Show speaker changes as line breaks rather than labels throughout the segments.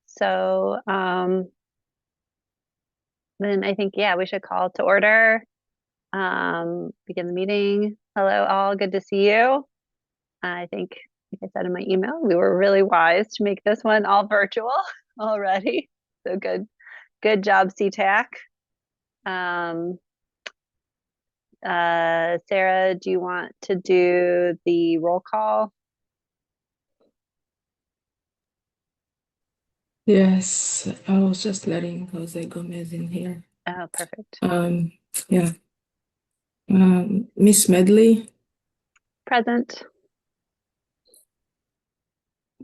So then I think, yeah, we should call to order, begin the meeting. Hello, all. Good to see you. I think, like I said in my email, we were really wise to make this one all virtual already. So good job, CTAC. Sarah, do you want to do the roll call?
Yes, I was just letting Jose Gomez in here.
Oh, perfect.
Um, yeah. Miss Medley,
Present.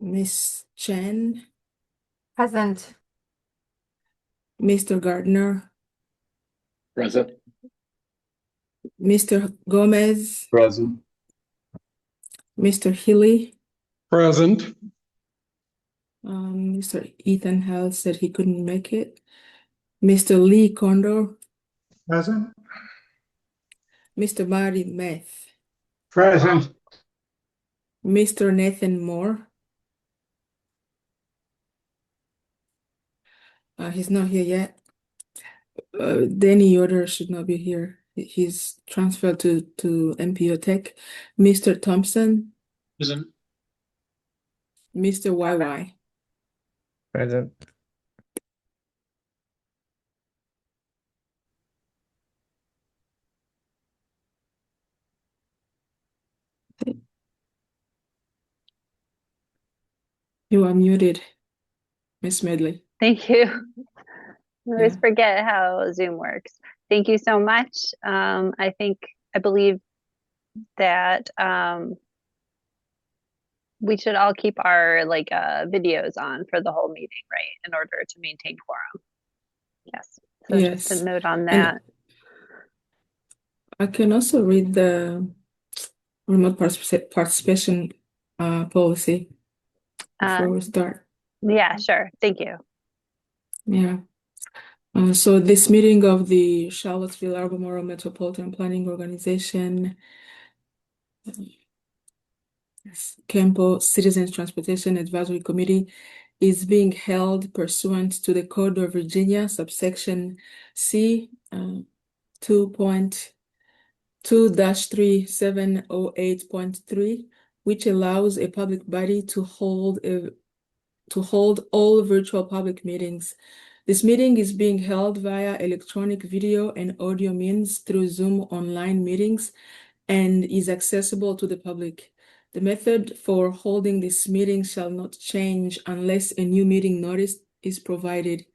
Miss Chen,
Present.
Mr. Gardner,
Present.
Mr. Gomez,
Present.
Mr. Healy,
Present.
Mr. Ethan Hall said he couldn't make it. Mr. Lee Condor,
Present.
Mr. Marty Meth,
Present.
Mr. Nathan Moore. He's not here yet. Danny Yoder should not be here. He's transferred to MPO Tech. Mr. Thompson,
Present.
Mr. YY.
Present.
You are muted, Miss Medley.
Thank you. I always
Yeah.
forget how Zoom works. Thank you so much. I believe that we should all keep our videos on for the whole meeting, right? In order to maintain quorum. Yes. So just a
Yes.
note on
And
that.
I can also read the remote participation policy before we start.
Yeah, sure. Thank you.
Yeah. So this meeting of the Charlottesville Albemarle Metropolitan Planning Organization, CAMPO Citizens Transportation Advisory Committee, is being held pursuant to the Code of Virginia, subsection C, 2.2-3708.3, which allows a public body to hold all virtual public meetings. This meeting is being held via electronic video and audio means through Zoom online meetings and is accessible to the public. The method for holding this meeting shall not change unless a new meeting notice is provided.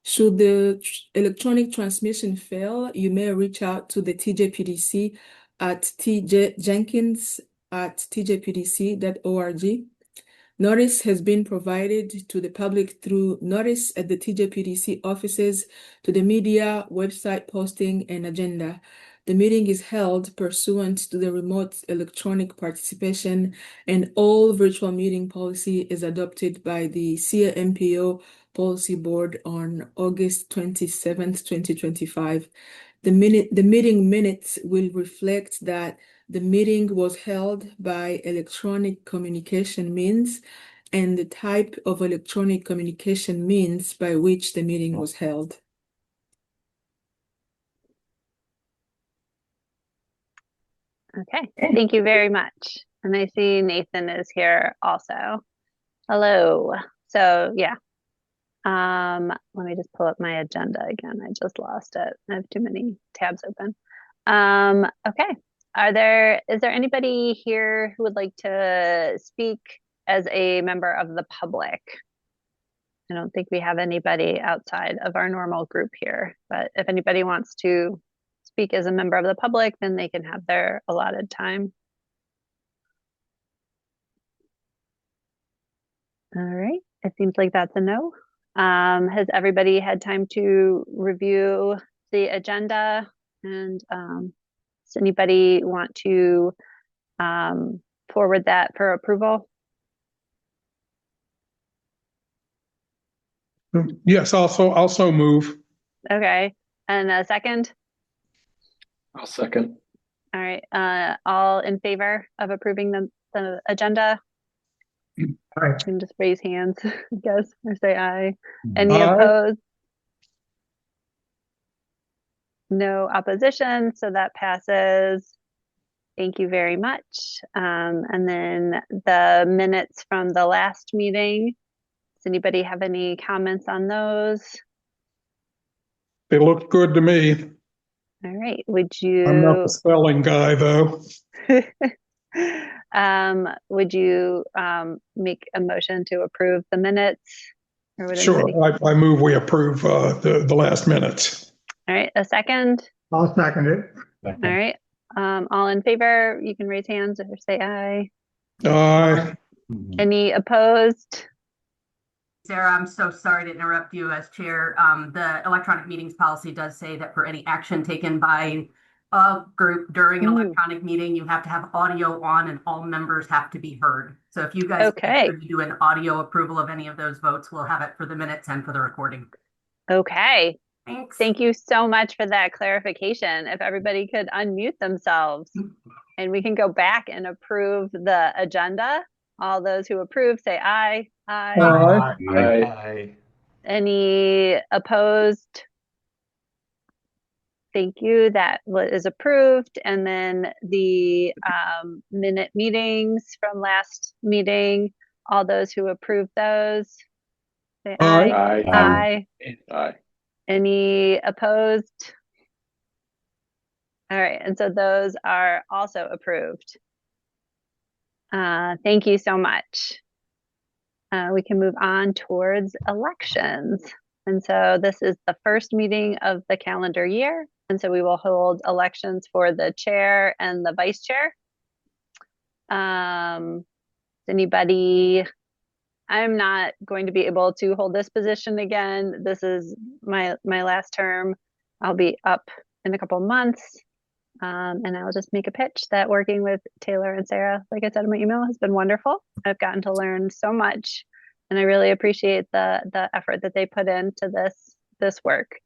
Should the electronic transmission fail, you may reach out to the TJPDC at tjenkins@tjpdc.org. Notice has been provided to the public through notice at the TJPDC offices, to the media, website posting, and agenda. The meeting is held pursuant to the remote electronic participation, and all virtual meeting policy is adopted by the MPO Policy Board on August 27th, 2025. The meeting minutes will reflect that the meeting was held by electronic communication means and the type of electronic communication means by which the meeting was held.
Okay. Thank you very much. And I see Nathan is here also. Hello. So yeah. Let me just pull up my agenda again. I just lost it. I have too many tabs open. Okay. Is there anybody here who would like to speak as a member of the public? I don't think we have anybody outside of our normal group here, but if anybody wants to speak as a member of the public, then they can have their allotted time. All right. It seems like that's a no. Has everybody had time to review the agenda? And does anybody want to forward that for approval?
Yes, also move.
Okay. And a second?
I'll second.
All right. All in favor of approving the agenda?
Aye.
You can just raise hands, I guess, or say aye. Any
Aye.
opposed? No opposition, so that passes. Thank you very much. And then the minutes from the last meeting. Does anybody have any comments on those?
They looked good to me.
All right, would
I'm not
you
the spelling guy, though.
would you make a motion to approve the minutes? Or would
Sure,
anybody?
I move we approve the last minutes.
All right, a second.
I'll second it.
All right. All in favor, you can raise hands or say aye.
Aye.
Any opposed?
Sarah, I'm so sorry to interrupt you as chair. The electronic meetings policy does say that for any action taken by a group during an electronic meeting, you have to have audio on and all members have to be heard. So if you guys could do an audio approval of any of those votes, we'll have it for the minutes and for the recording.
Okay.
Thanks.
Thank you so much for that clarification. If everybody could unmute themselves and we can go back and approve the agenda. All those who approve say aye. Aye.
Aye.
Aye.
Any opposed? Thank you. That is approved. And then the minute meetings from last meeting, all those who approve those say aye.
Aye.
Aye.
Aye.
Any opposed? All right, and so those are also approved. Thank you so much. We can move on towards elections. And so this is the first meeting of the calendar year. And so we will hold elections for the chair and the vice chair. Anybody? I'm not going to be able to hold this position again. This is my last term. I'll be up in a couple months. And I'll just make a pitch that working with Taylor and Sarah, like I said in my email, has been wonderful. I've gotten to learn so much, and I really appreciate the effort that they put into this work.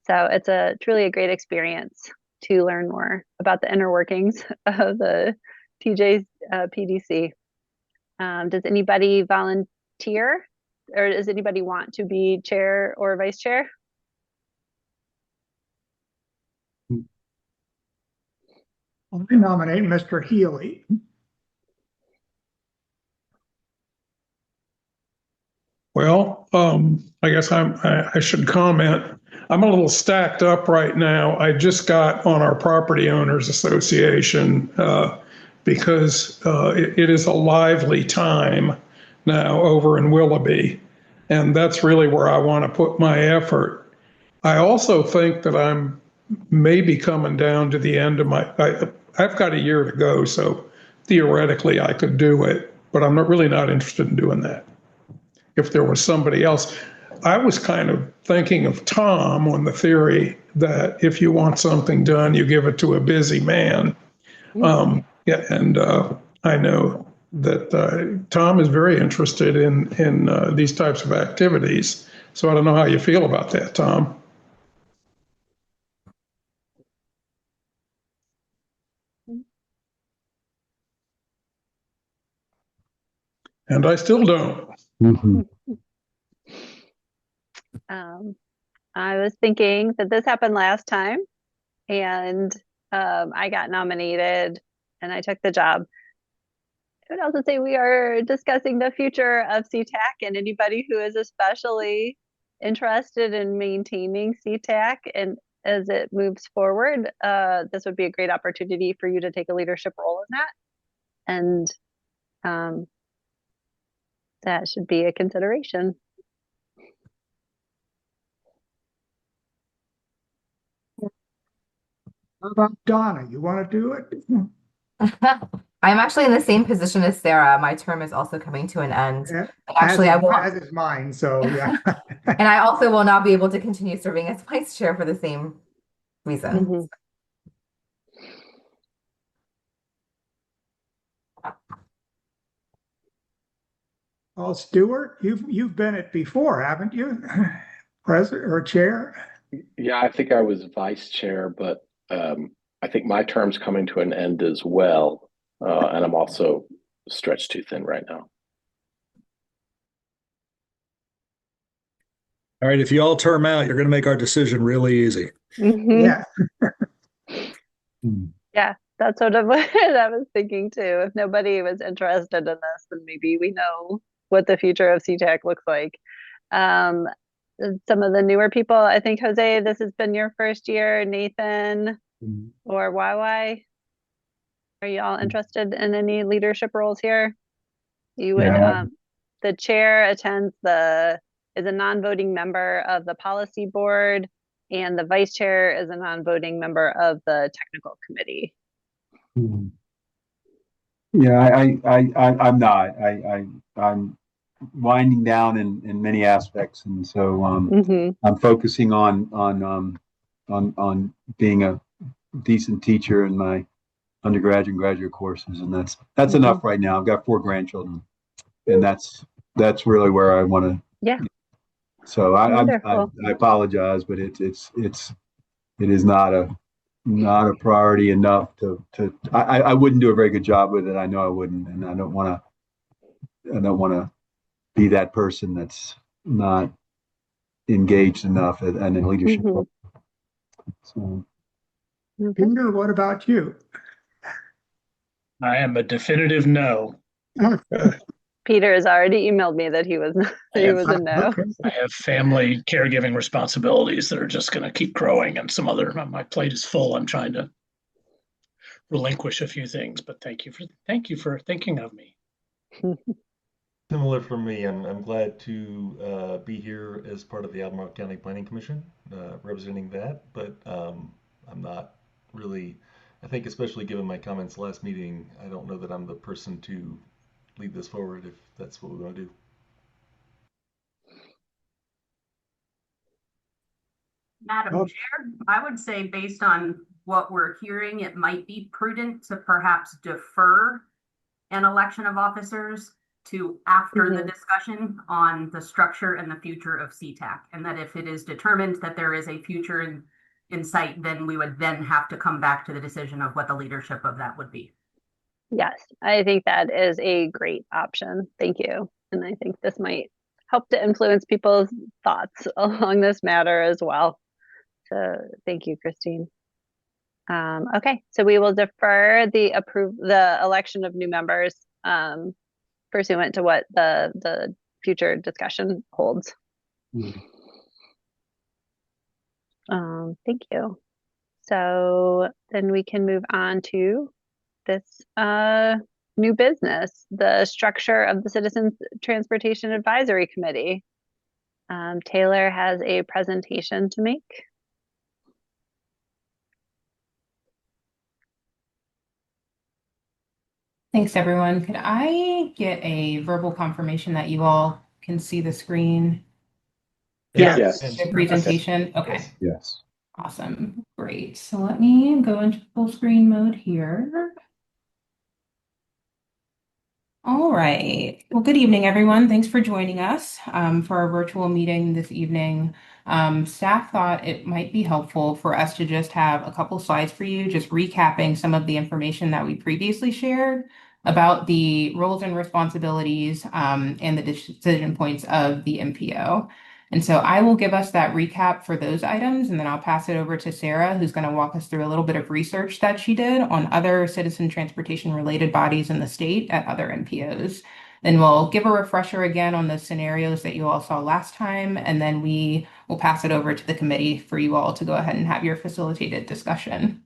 So it's truly a great experience to learn more about the inner workings of the TJ PDC. Does anybody volunteer, or does anybody want to be chair or vice chair?
I nominate Mr. Healy.
Well, I guess I should comment. I'm a little stacked up right now. I just got on our Property Owners Association because it is a lively time now over in Willoughby, and that's really where I want to put my effort. I also think that I'm maybe coming down to the end of I've got a year to go, so theoretically I could do it, but I'm really not interested in doing that. If there was somebody else, I was kind of thinking of Tom on the theory that if you want something done, you give it to a busy man. Yeah, and I know that Tom is very interested in these types of activities. So I don't know how you feel about that, Tom. And I still don't.
I was thinking that this happened last time, and I got nominated and I took the job. I would also say we are discussing the future of CTAC, and anybody who is especially interested in maintaining CTAC and as it moves forward, this would be a great opportunity for you to take a leadership role in that. And that should be a consideration.
How about Donna? You want to do it?
I'm actually in the same position as Sarah. My term is also coming to an end.
Yeah,
Actually, I will.
As is mine, so yeah.
And I also will not be able to continue serving as vice chair for the same reason.
Well, Stuart, you've been it before, haven't you? President or chair?
Yeah, I think I was vice chair, but I think my term's coming to an end as well. And I'm also stretched too thin right now.
All right, if you all term out, you're going to make our decision really easy.
Mhm.
Yeah.
Yeah, that's sort of what I was thinking too. If nobody was interested in this, then maybe we know what the future of CTAC looks like. Um, some of the newer people, I think, Jose, this has been your first year. Nathan or YY, are you all interested in any leadership roles here? You would,
Yeah.
the chair is a non-voting member of the policy board, and the vice chair is a non-voting member of the technical committee.
Yeah, I'm not. I'm winding down in many aspects, and so I'm focusing on being a decent teacher in my undergraduate and graduate courses, and that's enough right now. I've got 4 grandchildren, and that's really where I want to.
Yeah.
So I
Wonderful.
apologize, but it is not a priority enough to I wouldn't do a very good job with it. I know I wouldn't, and I don't want to be that person that's not engaged enough and in leadership. So,
Peter, what about you?
I am a definitive no.
Peter has already emailed me that he was a no.
Okay.
I have family caregiving responsibilities that are just going to keep growing, and my plate is full. I'm trying to relinquish a few things, but thank you for thinking of me.
Similar for me. I'm glad to be here as part of the Albemarle County Planning Commission, representing that, but I'm not really, I think especially given my comments last meeting, I don't know that I'm the person to lead this forward if that's what we want to do.
Madam Chair, I would say based on what we're hearing, it might be prudent to perhaps defer an election of officers to after the discussion on the structure and the future of CTAC. And that if it is determined that there is a future in sight, then we would then have to come back to the decision of what the leadership of that would be.
Yes, I think that is a great option. Thank you. And I think this might help to influence people's thoughts along this matter as well. So thank you, Christine. Okay, so we will defer the election of new members pursuant to what the future discussion holds. Thank you. So then we can move on to this new business, the structure of the Citizens Transportation Advisory Committee. Taylor has a presentation to make.
Thanks, everyone. Could I get a verbal confirmation that you all can see the screen?
Yes.
The presentation? Okay.
yes.
Awesome. Great. So let me go into full screen mode here. All right. Well, good evening, everyone. Thanks for joining us for our virtual meeting this evening. Staff thought it might be helpful for us to just have a couple slides for you, just recapping some of the information that we previously shared about the roles and responsibilities and the decision points of the MPO. And so I will give us that recap for those items, and then I'll pass it over to Sarah, who's going to walk us through a little bit of research that she did on other citizen transportation related bodies in the state at other MPOs. Then we'll give a refresher again on the scenarios that you all saw last time, and then we will pass it over to the committee for you all to go ahead and have your facilitated discussion.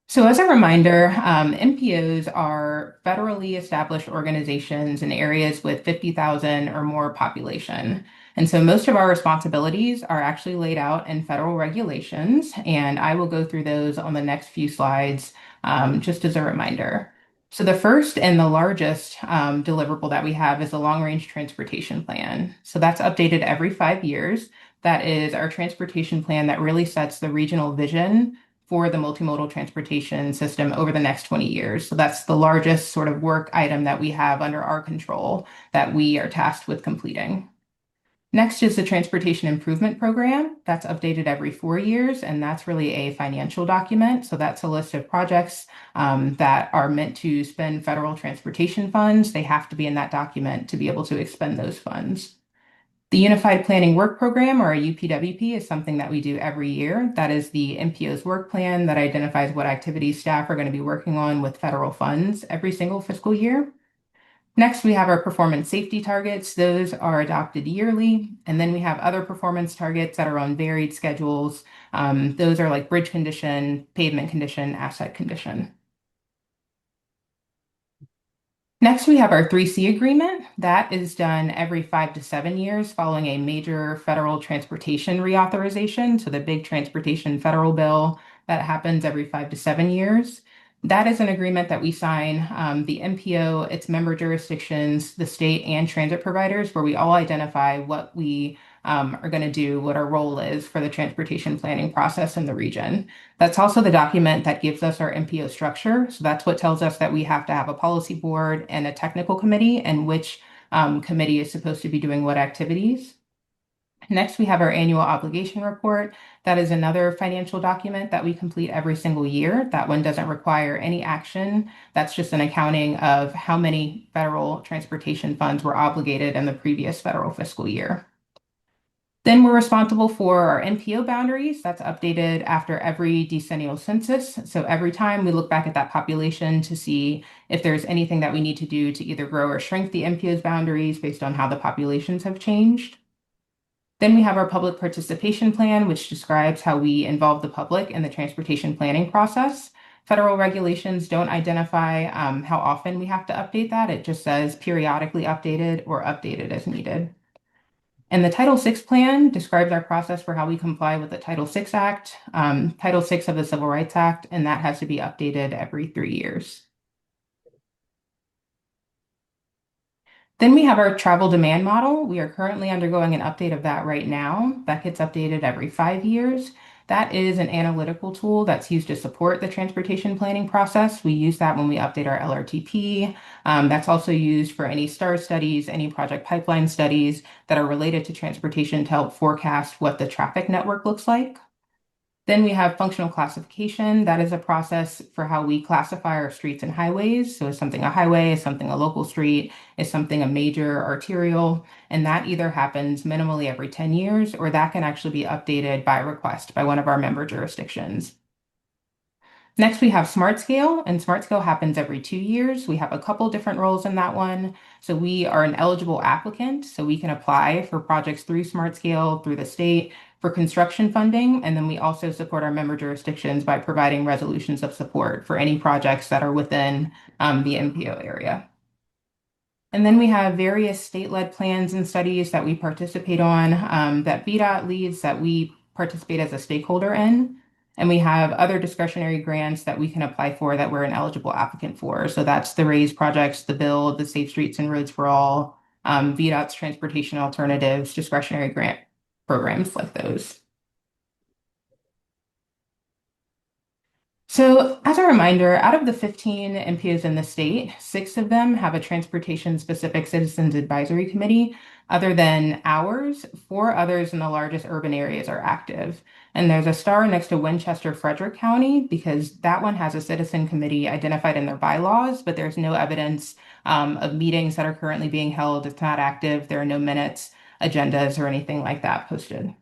So as a reminder, MPOs are federally established organizations in areas with 50,000 or more population. And so most of our responsibilities are actually laid out in federal regulations, and I will go through those on the next few slides just as a reminder. So the first and the largest deliverable that we have is the long-range transportation plan. So that's updated every 5 years. That is our transportation plan that really sets the regional vision for the multimodal transportation system over the next 20 years. So that's the largest sort of work item that we have under our control that we are tasked with completing. Next is the Transportation Improvement Program. That's updated every 4 years, and that's really a financial document. So that's a list of projects that are meant to spend federal transportation funds. They have to be in that document to be able to expend those funds. The Unified Planning Work Program, or a UPWP, is something that we do every year. That is the MPO's work plan that identifies what activities staff are going to be working on with federal funds every single fiscal year. Next, we have our performance safety targets. Those are adopted yearly. And then we have other performance targets that are on varied schedules. Those are like bridge condition, pavement condition, asset condition. Next, we have our 3C agreement. That is done every 5 to 7 years following a major federal transportation reauthorization. So the big transportation federal bill that happens every 5 to 7 years. That is an agreement that we sign, the MPO, its member jurisdictions, the state, and transit providers, where we all identify what we are going to do, what our role is for the transportation planning process in the region. That's also the document that gives us our MPO structure. So that's what tells us that we have to have a policy board and a technical committee, and which committee is supposed to be doing what activities. Next, we have our annual obligation report. That is another financial document that we complete every single year. That one doesn't require any action. That's just an accounting of how many federal transportation funds were obligated in the previous federal fiscal year. Then we're responsible for our MPO boundaries. That's updated after every decennial census. So every time we look back at that population to see if there's anything that we need to do to either grow or shrink the MPO's boundaries based on how the populations have changed. Then we have our public participation plan, which describes how we involve the public in the transportation planning process. Federal regulations don't identify how often we have to update that. It just says periodically updated or updated as needed. And the Title VI plan describes our process for how we comply with the Title VI Act, Title VI of the Civil Rights Act, and that has to be updated every 3 years. Then we have our travel demand model. We are currently undergoing an update of that right now. That gets updated every 5 years. That is an analytical tool that's used to support the transportation planning process. We use that when we update our LRTP. That's also used for any STAR studies, any project pipeline studies that are related to transportation to help forecast what the traffic network looks like. Then we have functional classification. That is a process for how we classify our streets and highways. So is something a highway, is something a local street, is something a major arterial, and that either happens minimally every 10 years, or that can actually be updated by request by one of our member jurisdictions. Next, we have Smart Scale, and Smart Scale happens every 2 years. We have a couple different roles in that one. So we are an eligible applicant, so we can apply for projects through Smart Scale, through the state, for construction funding, and then we also support our member jurisdictions by providing resolutions of support for any projects that are within the MPO area. And then we have various state-led plans and studies that we participate on, that VDOT leads, that we participate as a stakeholder in. And we have other discretionary grants that we can apply for that we're an eligible applicant for. So that's the RAISE projects, the BUILD, the Safe Streets and Roads for All, VDOT's Transportation Alternatives, discretionary grant programs like those. So as a reminder, out of the 15 MPOs in the state, 6 of them have a transportation-specific citizens advisory committee. Other than ours, 4 others in the largest urban areas are active. And there's a star next to Winchester, Frederick County, because that one has a citizen committee identified in their bylaws, but there's no evidence of meetings that are currently being held. It's not active. There are no minutes, agendas, or anything like that posted.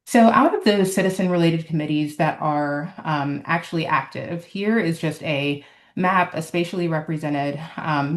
So out of those citizen-related committees that are actually active, here is just a map, a spatially represented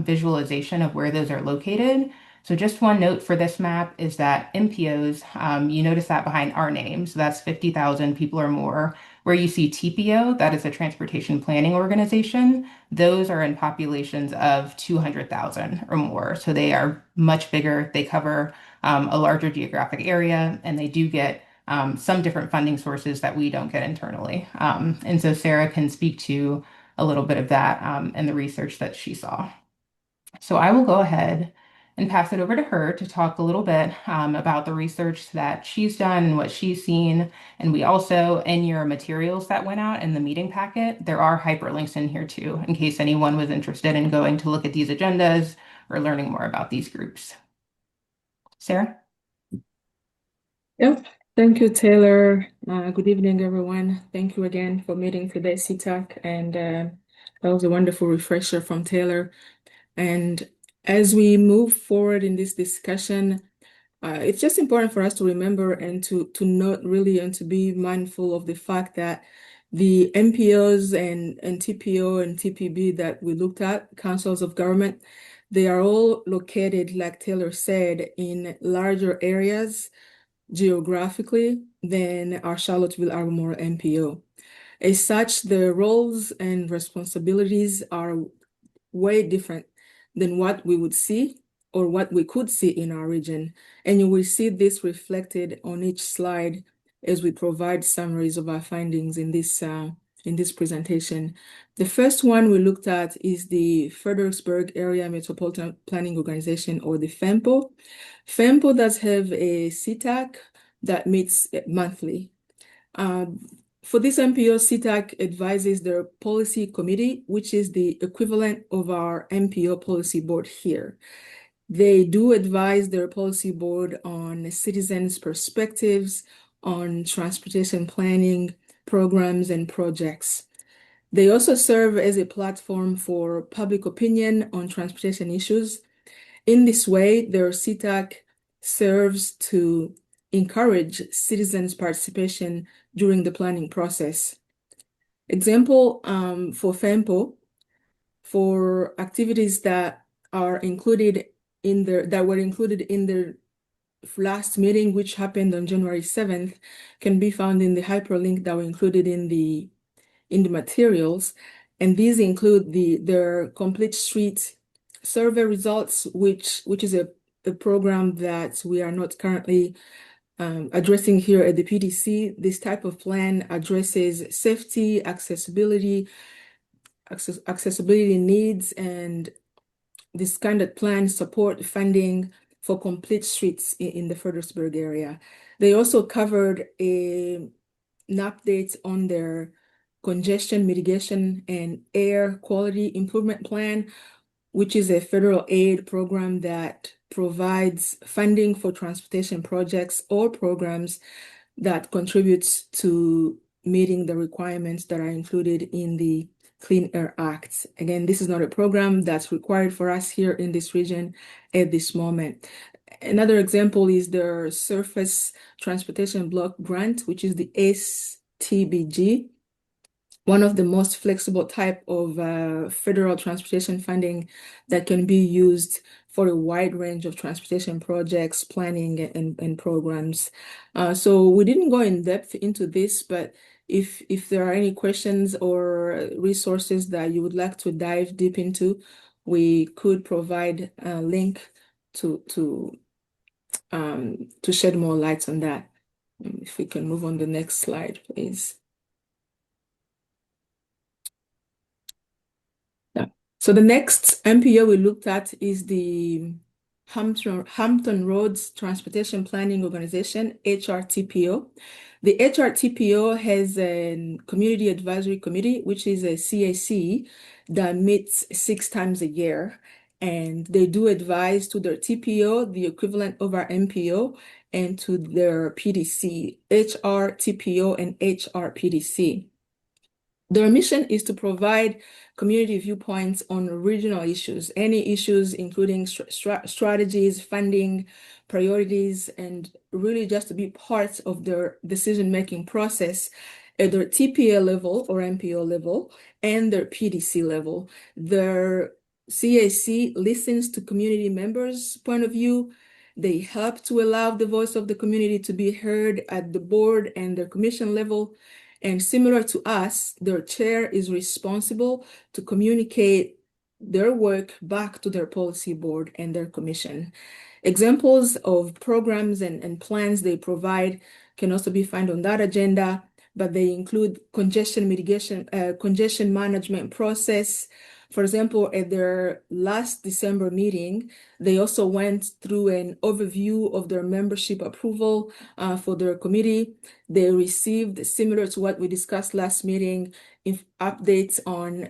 visualization of where those are located. So just one note for this map is that MPOs, you notice that behind our name, so that's 50,000 people or more. Where you see TPO, that is a transportation planning organization, those are in populations of 200,000 or more. So they are much bigger. They cover a larger geographic area, and they do get some different funding sources that we don't get internally. And so Sarah can speak to a little bit of that and the research that she saw. So I will go ahead and pass it over to her to talk a little bit about the research that she's done and what she's seen. And we also, in your materials that went out in the meeting packet, there are hyperlinks in here too, in case anyone was interested in going to look at these agendas or learning more about these groups. Sarah?
Yep. Thank you, Taylor. Good evening, everyone. Thank you again for meeting today, CTAC. And that was a wonderful refresher from Taylor. And As we move forward in this discussion, it's just important for us to remember and to note really and to be mindful of the fact that the MPOs and TPO and TPB that we looked at, councils of government, they are all located, like Taylor said, in larger areas geographically than our Charlottesville Albemarle MPO. As such, the roles and responsibilities are way different than what we would see or what we could see in our region. And you will see this reflected on each slide as we provide summaries of our findings in this presentation. The first one we looked at is the Fredericksburg Area Metropolitan Planning Organization, or the FEMPO. FEMPO does have a CTAC that meets monthly. For this MPO, CTAC advises their policy committee, which is the equivalent of our MPO Policy Board here. They do advise their policy board on citizens' perspectives on transportation planning, programs, and projects. They also serve as a platform for public opinion on transportation issues. In this way, their CTAC serves to encourage citizens' participation during the planning process. Example for FEMPO, for activities that are included in that were included in the last meeting, which happened on January 7th, can be found in the hyperlink that were included in the materials. And these include their complete street survey results, which is a program that we are not currently addressing here at the PDC. This type of plan addresses safety, accessibility needs, and this kind of plan support funding for complete streets in the Fredericksburg area. They also covered an update on their congestion mitigation and air quality improvement plan, which is a federal aid program that provides funding for transportation projects or programs that contributes to meeting the requirements that are included in the Clean Air Act. Again, this is not a program that's required for us here in this region at this moment. Another example is their Surface Transportation Block Grant, which is the STBG, one of the most flexible type of federal transportation funding that can be used for a wide range of transportation projects, planning, and programs. So we didn't go in depth into this, but if there are any questions or resources that you would like to dive deep into, we could provide a link to shed more light on that. If we can move on the next slide, please. So the next MPO we looked at is the Hampton Roads Transportation Planning Organization, HRTPO. The HRTPO has a Community Advisory Committee, which is a CAC that meets 6 times a year. And they do advise to their TPO, the equivalent of our MPO, and to their PDC, HRTPO and HRPDC. Their mission is to provide community viewpoints on regional issues, any issues including strategies, funding, priorities, and really just to be part of their decision-making process at their TPA level or MPO level and their PDC level. Their CAC listens to community members' point of view. They help to allow the voice of the community to be heard at the board and the commission level. And similar to us, their chair is responsible to communicate their work back to their policy board and their commission. Examples of programs and plans they provide can also be found on that agenda, but they include congestion mitigation, congestion management process. For example, at their last December meeting, they also went through an overview of their membership approval for their committee. They received, similar to what we discussed last meeting, updates on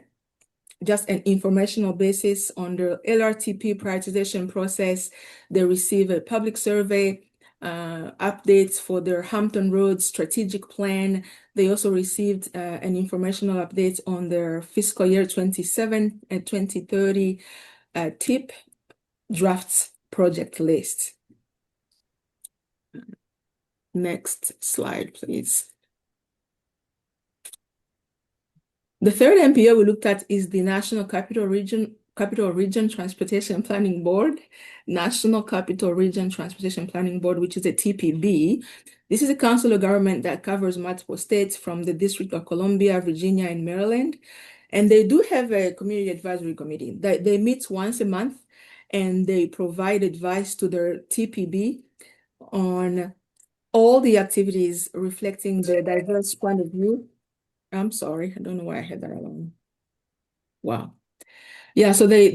just an informational basis on the LRTP prioritization process. They receive a public survey, updates for their Hampton Roads strategic plan. They also received an informational update on their fiscal year 27 and 2030 TIP draft project list. Next slide, please. The third MPO we looked at is the National Capital Region Transportation Planning Board, National Capital Region Transportation Planning Board, which is a TPB. This is a council of government that covers multiple states from the District of Columbia, Virginia, and Maryland. And they do have a community advisory committee. They meet once a month, and they provide advice to their TPB on all the activities reflecting the diverse point of view. I'm sorry, I don't know why I had that alone. Wow. Yeah, so they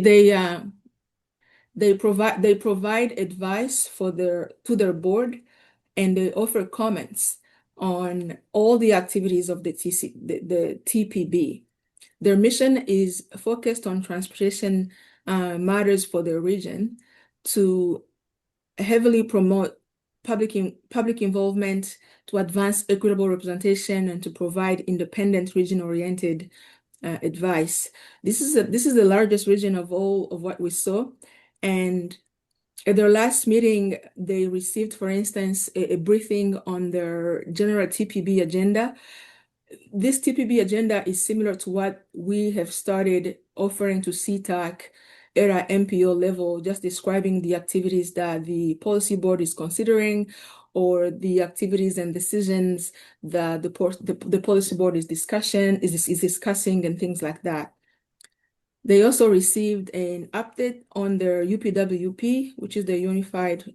provide advice to their board, and they offer comments on all the activities of the TPB. Their mission is focused on transportation matters for their region, to heavily promote public involvement, to advance equitable representation, and to provide independent region-oriented advice. This is the largest region of all of what we saw. And at their last meeting, they received, for instance, a briefing on their general TPB agenda. This TPB agenda is similar to what we have started offering to CTAC at our MPO level, just describing the activities that the policy board is considering, or the activities and decisions that the policy board is discussing, and things like that. They also received an update on their UPWP, which is the Unified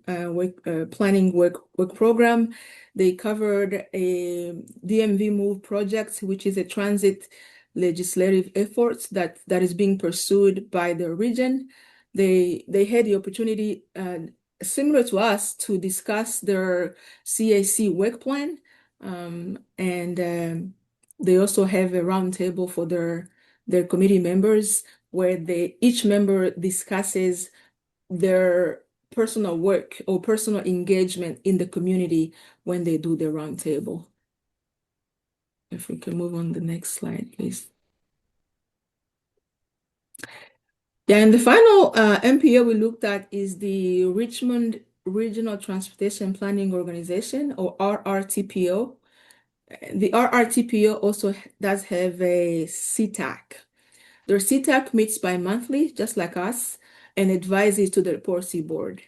Planning Work Program. They covered a DMV Move project, which is a transit legislative effort that is being pursued by the region. They had the opportunity, similar to us, to discuss their CAC work plan, and they also have a roundtable for their committee members, where each member discusses their personal work or personal engagement in the community when they do the roundtable. If we can move on the next slide, please. Yeah, and the final MPO we looked at is the Richmond Regional Transportation Planning Organization, or RRTPO. The RRTPO also does have a CTAC. Their CTAC meets bi-monthly, just like us, and advises to the policy board.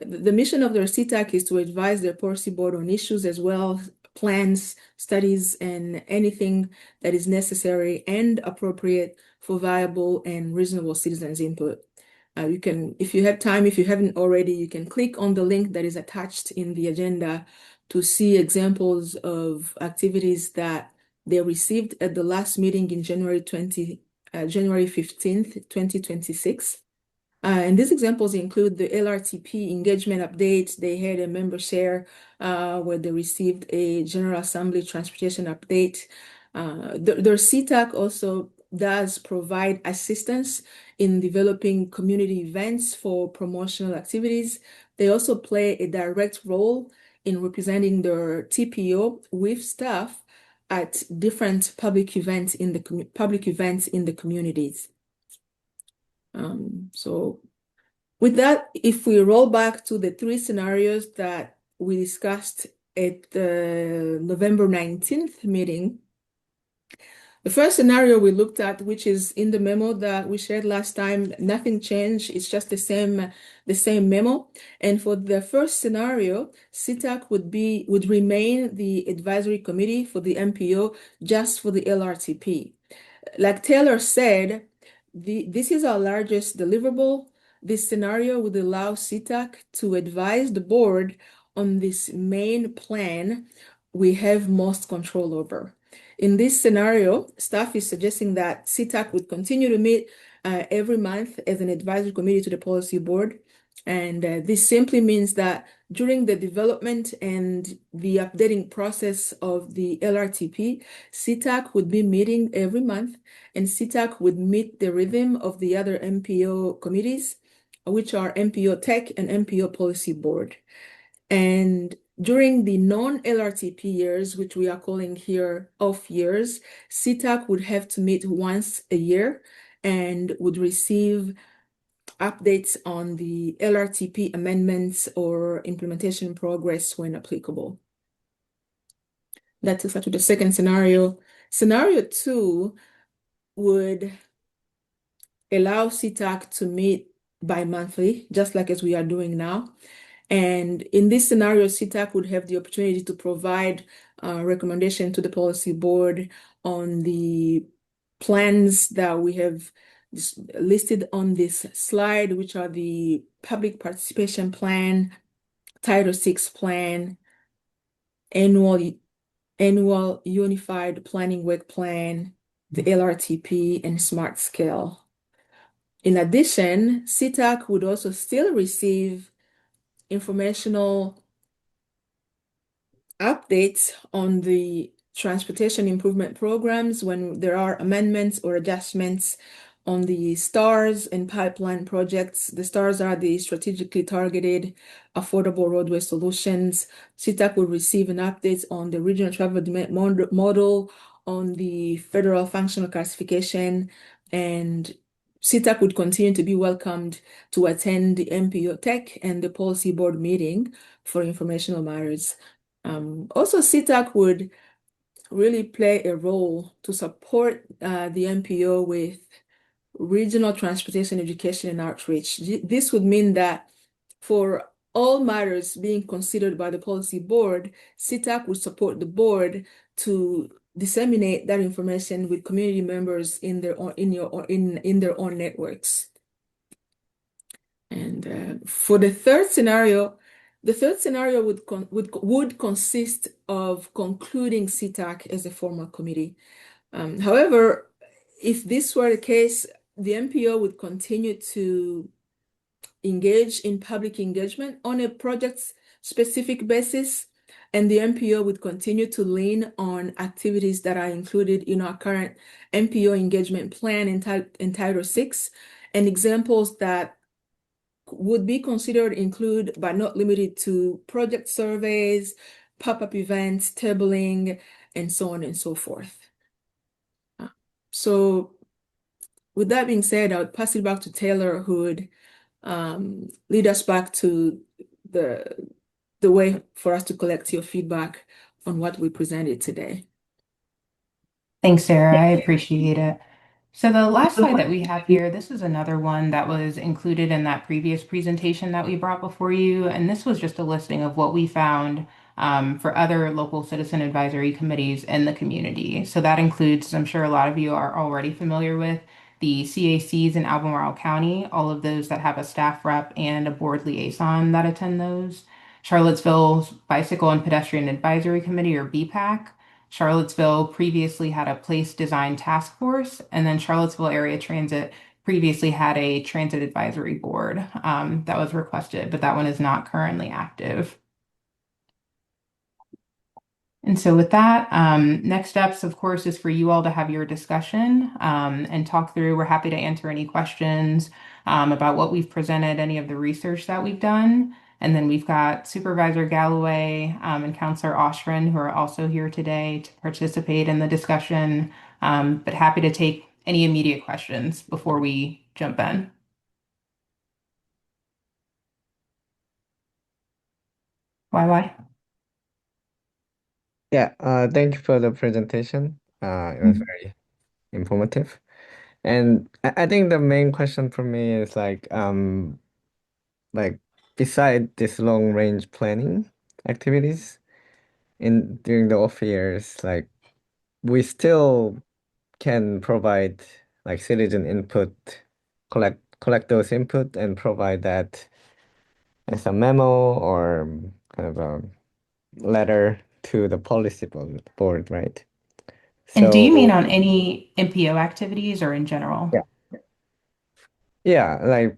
The mission of their CTAC is to advise the policy board on issues as well, plans, studies, and anything that is necessary and appropriate for viable and reasonable citizens' input. You can, if you have time, if you haven't already, you can click on the link that is attached in the agenda to see examples of activities that they received at the last meeting in January 15th, 2026. And these examples include the LRTP engagement update. They had a member share where they received a General Assembly transportation update. Their CTAC also does provide assistance in developing community events for promotional activities. They also play a direct role in representing their TPO with staff at different public events in the communities. So with that, if we roll back to the 3 scenarios that we discussed at the November 19th meeting, the first scenario we looked at, which is in the memo that we shared last time, nothing changed. It's just the same memo. And for the first scenario, CTAC would remain the advisory committee for the MPO just for the LRTP. Like Taylor said, this is our largest deliverable. This scenario would allow CTAC to advise the board on this main plan we have most control over. In this scenario, staff is suggesting that CTAC would continue to meet every month as an advisory committee to the policy board. And this simply means that during the development and the updating process of the LRTP, CTAC would be meeting every month, and CTAC would meet the rhythm of the other MPO committees, which are MPO Tech and MPO Policy Board. And during the non-LRTP years, which we are calling here off years, CTAC would have to meet once a year and would receive updates on the LRTP amendments or implementation progress when applicable. That takes us to the second scenario. Scenario 2 would allow CTAC to meet bi-monthly, just like as we are doing now. And in this scenario, CTAC would have the opportunity to provide recommendation to the policy board on the plans that we have listed on this slide, which are the public participation plan, Title VI plan, annual unified planning work plan, the LRTP, and smart scale. In addition, CTAC would also still receive informational updates on the transportation improvement programs when there are amendments or adjustments on the STARS and pipeline projects. The STARS are the strategically targeted affordable roadway solutions. CTAC will receive an update on the regional travel demand model, on the federal functional classification, and CTAC would continue to be welcomed to attend the MPO Tech and the Policy Board meeting for informational matters. Also, CTAC would really play a role to support the MPO with regional transportation education and outreach. This would mean that for all matters being considered by the policy board, CTAC would support the board to disseminate that information with community members in their own networks. And for the third scenario would consist of concluding CTAC as a formal committee. However, if this were the case, the MPO would continue to engage in public engagement on a project-specific basis, and the MPO would continue to lean on activities that are included in our current MPO engagement plan in Title VI, and examples that would be considered include, but not limited to, project surveys, pop-up events, tabling, and so on and so forth. So with that being said, I would pass it back to Taylor, who would lead us back to the way for us to collect your feedback on what we presented today.
Thanks, Sarah. I appreciate it. So the last slide that we have here, this is another one that was included in that previous presentation that we brought before you. And this was just a listing of what we found for other local citizen advisory committees in the community. So that includes, I'm sure a lot of you are already familiar with, the CACs in Albemarle County, all of those that have a staff rep and a board liaison that attend those. Charlottesville's Bicycle and Pedestrian Advisory Committee, or BPAC. Charlottesville previously had a place design task force, and then Charlottesville Area Transit previously had a transit advisory board that was requested, but that one is not currently active. And so with that, next steps, of course, is for you all to have your discussion and talk through. We're happy to answer any questions about what we've presented, any of the research that we've done. And then we've got Supervisor Galloway and Counselor Ostrin, who are also here today to participate in the discussion, but happy to take any immediate questions before we jump in. Why?
Yeah, thank you for the presentation. It was very informative. And I think the main question for me is like beside this long range planning activities during the off years, like we still can provide like citizen input, collect those input and provide that as a memo or kind of a letter to the policy board, right?
And do you mean
So
on any MPO activities or in general?
yeah, like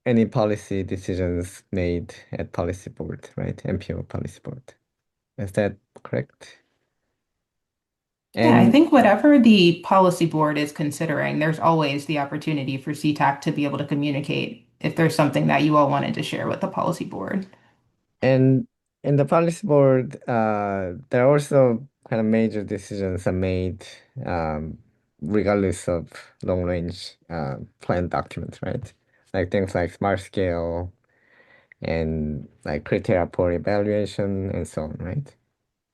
any policy decisions made at policy board, right? MPO policy board. Is that correct?
Yeah, I
And
think whatever the policy board is considering, there's always the opportunity for CTAC to be able to communicate if there's something that you all wanted to share with the policy board.
and in the policy board, there are also kind of major decisions are made regardless of long range plan documents, right? Like things like smart scale and like criteria for evaluation and so on, right?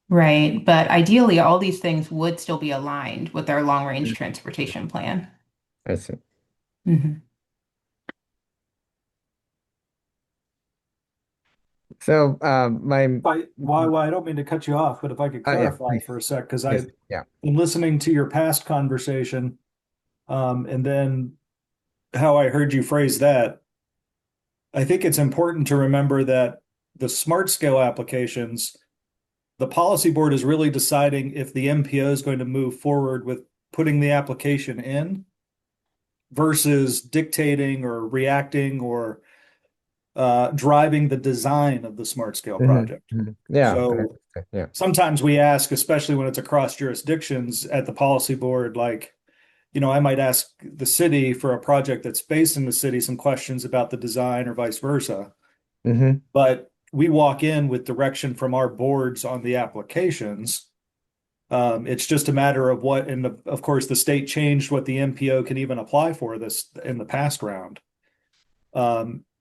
Right. But ideally, all these things would still be aligned with our long range transportation plan.
I see.
Mhm.
So
Why I don't mean to cut you off, but if I could
yeah,
clarify
please.
for a sec, because
Yes,
I've
yeah.
been listening to your past conversation, and then how I heard you phrase that. I think it's important to remember that the smart scale applications, the policy board is really deciding if the MPO is going to move forward with putting the application in versus dictating or reacting or driving the design of the smart scale project.
Yeah,
So
yeah.
sometimes we ask, especially when it's across jurisdictions at the policy board, like, I might ask the city for a project that's based in the city some questions about the design or vice versa. But we walk in with direction from our boards on the applications. It's just a matter of what, and of course, the state changed what the MPO can even apply for this in the past round.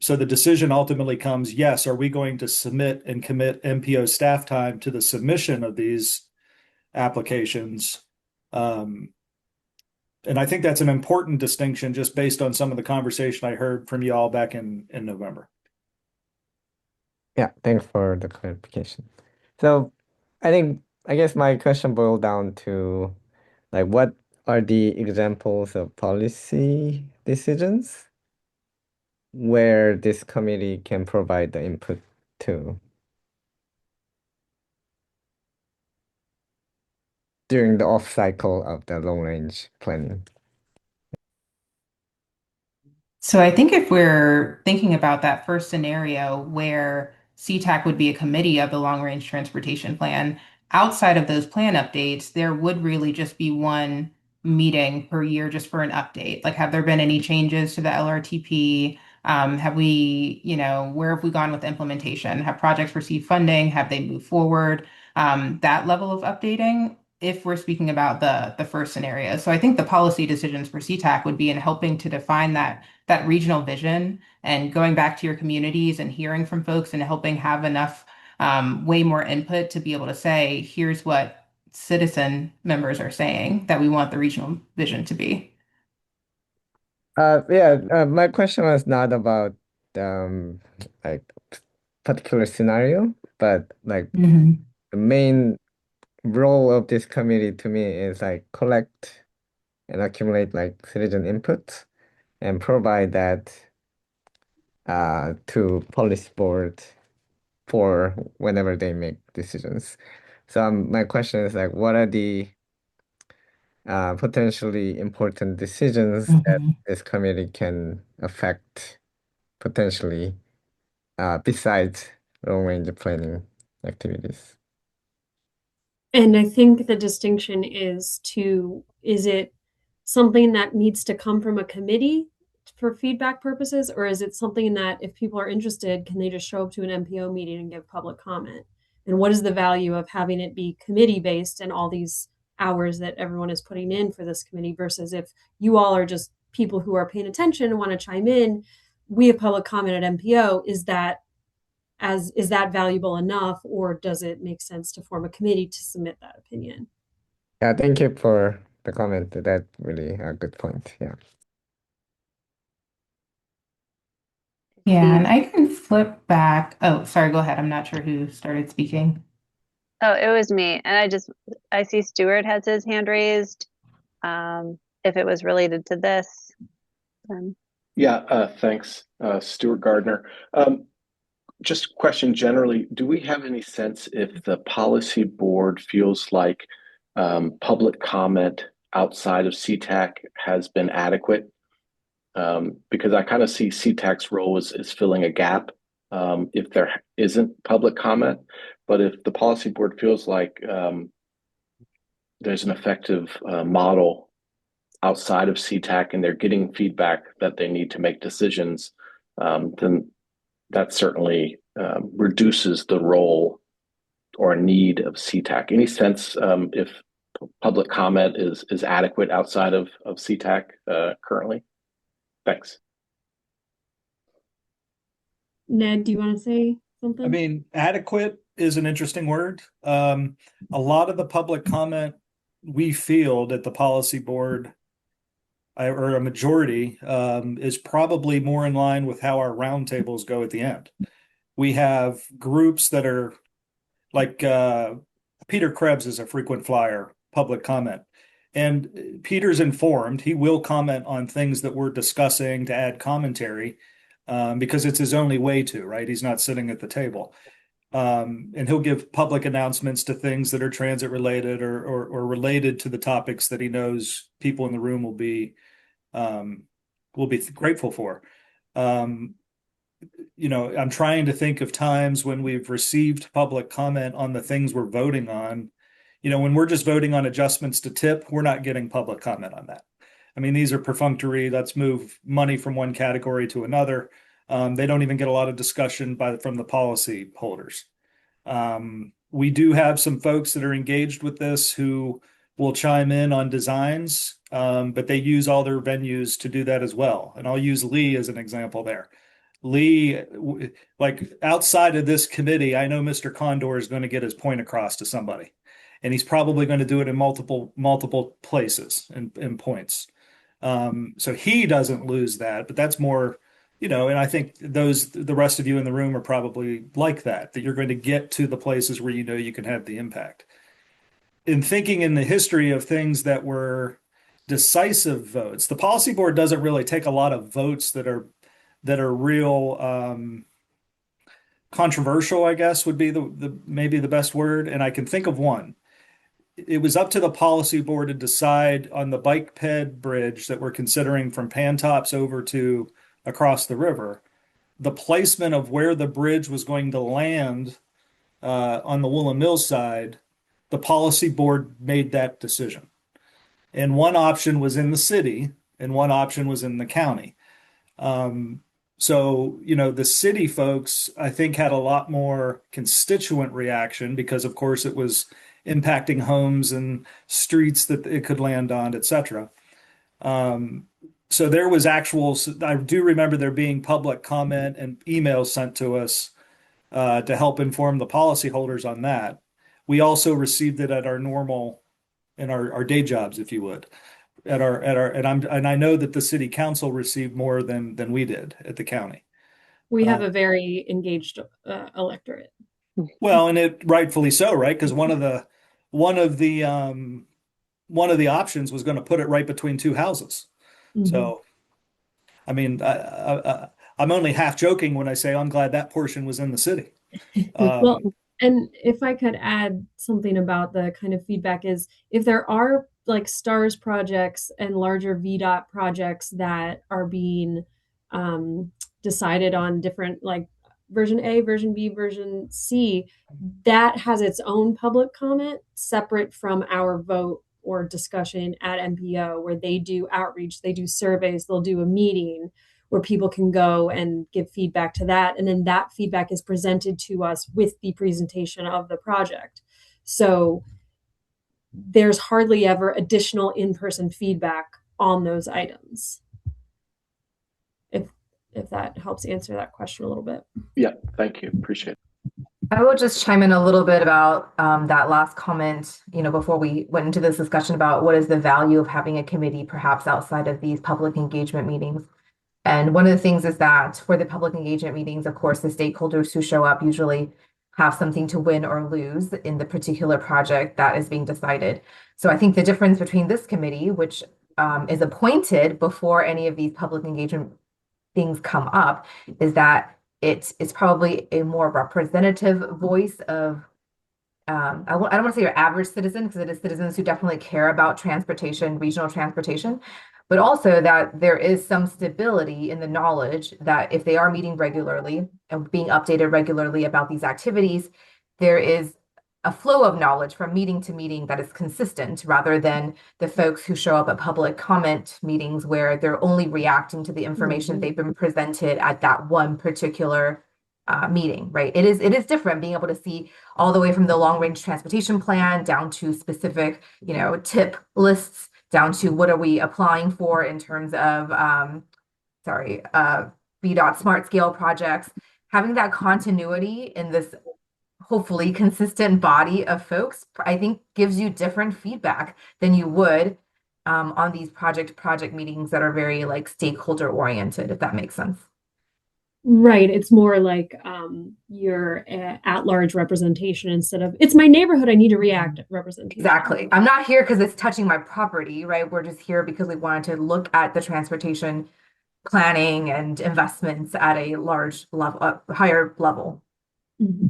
So the decision ultimately comes, yes, are we going to submit and commit MPO staff time to the submission of these applications? And I think that's an important distinction just based on some of the conversation I heard from you all back in November.
Yeah, thanks for the clarification. So I guess my question boiled down to like what are the examples of policy decisions where this committee can provide the input to during the off cycle of the long range planning?
So I think if we're thinking about that first scenario where CTAC would be a committee of the long range transportation plan, outside of those plan updates, there would really just be one meeting per year just for an update. Like, have there been any changes to the LRTP? Have we, where have we gone with implementation? Have projects received funding? Have they moved forward? That level of updating, if we're speaking about the first scenario. So I think the policy decisions for CTAC would be in helping to define that regional vision and going back to your communities and hearing from folks and helping have enough way more input to be able to say, here's what citizen members are saying that we want the regional vision to be.
My question was not about like particular scenario, but like the main role of this committee to me is like collect and accumulate like citizen input and provide that to policy board for whenever they make decisions. So my question is like, what are the potentially important decisions that this committee can affect potentially besides long range planning activities?
And I think the distinction is it something that needs to come from a committee for feedback purposes, or is it something that if people are interested, can they just show up to an MPO meeting and give public comment? And what is the value of having it be committee based and all these hours that everyone is putting in for this committee versus if you all are just people who are paying attention and want to chime in, we have public comment at MPO. Is that valuable enough, or does it make sense to form a committee to submit that opinion?
Yeah, thank you for the comment. That's really a good point. Yeah.
Yeah, and I can flip back. Oh, sorry, go ahead. I'm not sure who started speaking.
Oh, it was me. And I see Stuart has his hand raised. If it was related to this.
Yeah, thanks, Stuart Gardner. Just question generally, do we have any sense if the policy board feels like public comment outside of CTAC has been adequate? Because I kind of see CTAC's role as filling a gap if there isn't public comment. But if the policy board feels like there's an effective model outside of CTAC and they're getting feedback that they need to make decisions, then that certainly reduces the role or need of CTAC. Any sense if public comment is adequate outside of CTAC currently? Thanks.
Ned, do you want to say
I
something?
mean, adequate is an interesting word. A lot of the public comment we field at the policy board, or a majority, is probably more in line with how our roundtables go at the end. We have groups that are like Peter Krebs is a frequent flyer, public comment. And Peter's informed. He will comment on things that we're discussing to add commentary because it's his only way to, right? He's not sitting at the table. And he'll give public announcements to things that are transit related or related to the topics that he knows people in the room will be grateful for. I'm trying to think of times when we've received public comment on the things we're voting on. When we're just voting on adjustments to tip, we're not getting public comment on that. I mean, these are perfunctory. Let's move money from one category to another. They don't even get a lot of discussion from the policy holders. We do have some folks that are engaged with this who will chime in on designs, but they use all their venues to do that as well. And I'll use Lee as an example there. Lee, like outside of this committee, I know Mr. Condor is going to get his point across to somebody, and he's probably going to do it in multiple places and points. So he doesn't lose that, but that's more, and I think the rest of you in the room are probably like that you're going to get to the places where you can have the impact. In thinking in the history of things that were decisive votes, the policy board doesn't really take a lot of votes that are real controversial, I guess would be maybe the best word. And I can think of one. It was up to the policy board to decide on the bike ped bridge that we're considering from Pantops over to across the river, the placement of where the bridge was going to land on the Woolen Mills side. The policy board made that decision. And one option was in the city and one option was in the county. So, the city folks, I think, had a lot more constituent reaction because, of course, it was impacting homes and streets that it could land on, et cetera. So there was I do remember there being public comment and emails sent to us to help inform the policyholders on that. We also received it at in our day jobs, if you would. And I know that the city council received more than we did at the county.
We have a very engaged electorate.
Well, and it rightfully so, right? Because one of the options was going to put it right between two houses. Mm-hmm. So, I mean, I'm only half joking when I say I'm glad that portion was in the city.
Well, and if I could add something about the kind of feedback is if there are like STARS projects and larger VDOT projects that are being decided on different, like version A, version B, version C, that has its own public comment separate from our vote or discussion at MPO, where they do outreach, they do surveys, they'll do a meeting where people can go and give feedback to that. And then that feedback is presented to us with the presentation of the project. So there's hardly ever additional in-person feedback on those items. If that helps answer that question a little bit.
Yeah, thank you. Appreciate it.
I will just chime in a little bit about that last comment, before we went into this discussion about what is the value of having a committee perhaps outside of these public engagement meetings. And one of the things is that for the public engagement meetings, of course, the stakeholders who show up usually have something to win or lose in the particular project that is being decided. So I think the difference between this committee, which is appointed before any of these public engagement things come up, is that it's probably a more representative voice of, I don't want to say your average citizen, because it is citizens who definitely care about transportation, regional transportation, but also that there is some stability in the knowledge that if they are meeting regularly and being updated regularly about these activities, there is a flow of knowledge from meeting to meeting that is consistent, rather than the folks who show up at public comment meetings where they're only reacting to the information they've been presented at that one particular meeting, right? It is different being able to see all the way from the long range transportation plan down to specific, tip lists, down to what are we applying for in terms of VDOT smart scale projects. Having that continuity in this hopefully consistent body of folks, I think gives you different feedback than you would on these project meetings that are very like stakeholder oriented, if that makes sense.
Right. It's more like your at-large representation instead of it's my neighborhood, I need to react representation.
Exactly. I'm not here because it's touching my property, right? We're just here because we wanted to look at the transportation planning and investments at a large level, higher level.
Mm-hmm.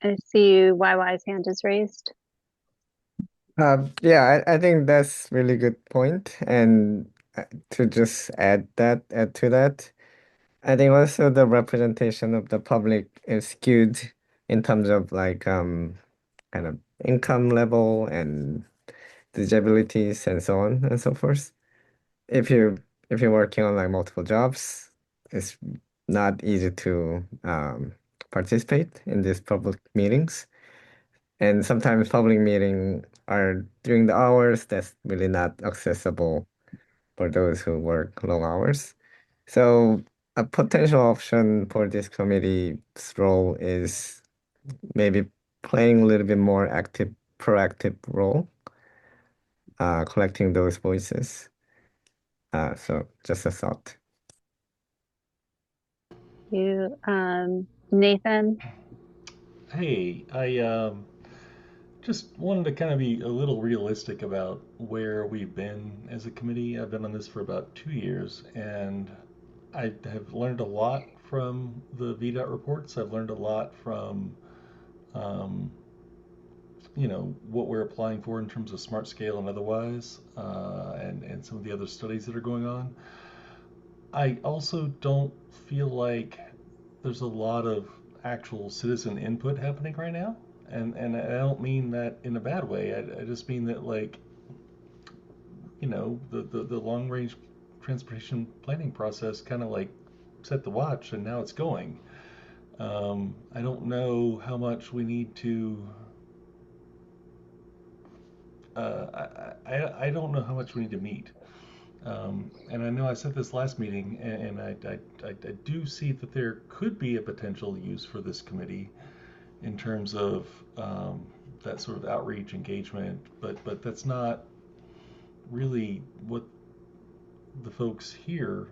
I see YY's hand is raised.
Yeah, I think that's really good point. And to just add to that, I think also the representation of the public is skewed in terms of like kind of income level and disabilities and so on and so forth. If you're working on like multiple jobs, it's not easy to participate in these public meetings. And sometimes public meetings are during the hours that's really not accessible for those who work long hours. So a potential option for this committee's role is maybe playing a little bit more active, proactive role, collecting those voices. So just a thought.
You, Nathan.
Hey, I just wanted to kind of be a little realistic about where we've been as a committee. I've been on this for about 2 years, and I have learned a lot from the VDOT reports. I've learned a lot from, what we're applying for in terms of smart scale and otherwise, and some of the other studies that are going on. I also don't feel like there's a lot of actual citizen input happening right now. And I don't mean that in a bad way. I just mean that like, the long range transportation planning process kind of like set the watch and now it's going. I don't know how much we need to. I don't know how much we need to meet. And I know I said this last meeting, and I do see that there could be a potential use for this committee in terms of that sort of outreach engagement, but that's not really what the folks here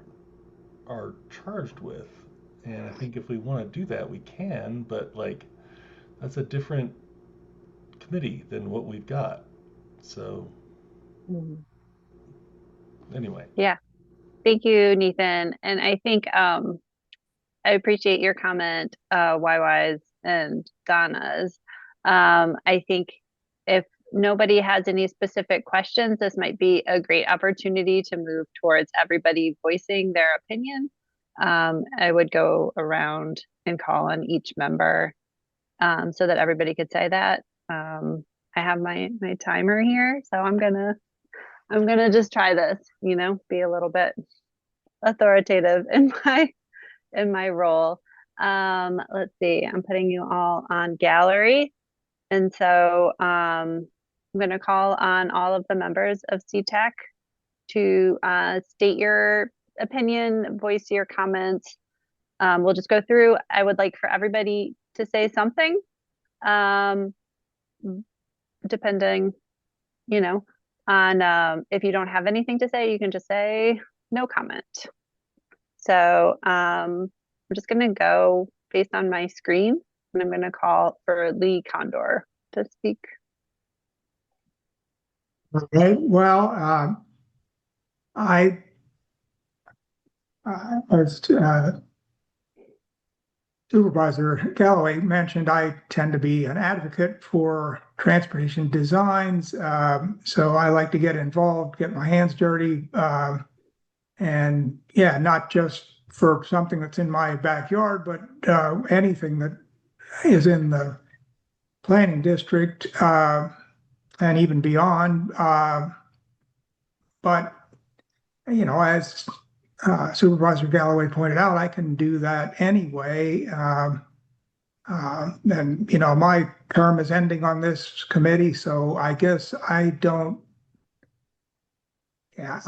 are charged with. And I think if we want to do that, we can, but like that's a different committee than what we've got. So anyway.
Yeah. Thank you, Nathan. And I think I appreciate your comment, YY's and Donna's. I think if nobody has any specific questions, this might be a great opportunity to move towards everybody voicing their opinion. I would go around and call on each member so that everybody could say that. I have my timer here, so I'm gonna just try this, be a little bit authoritative in my role. Let's see, I'm putting you all on gallery. And so I'm going to call on all of the members of CTAC to state your opinion, voice your comments. We'll just go through. I would like for everybody to say something, depending, on if you don't have anything to say, you can just say no comment. So I'm just going to go based on my screen, and I'm going to call for Lee Condor to speak.
Okay, well, as Supervisor Calloway mentioned, I tend to be an advocate for transportation designs. So I like to get involved, get my hands dirty, and yeah, not just for something that's in my backyard, but anything that is in the planning district and even beyond. But as Supervisor Galloway pointed out, I can do that anyway. And, you know, my term is ending on this committee, so I guess I don't, yeah,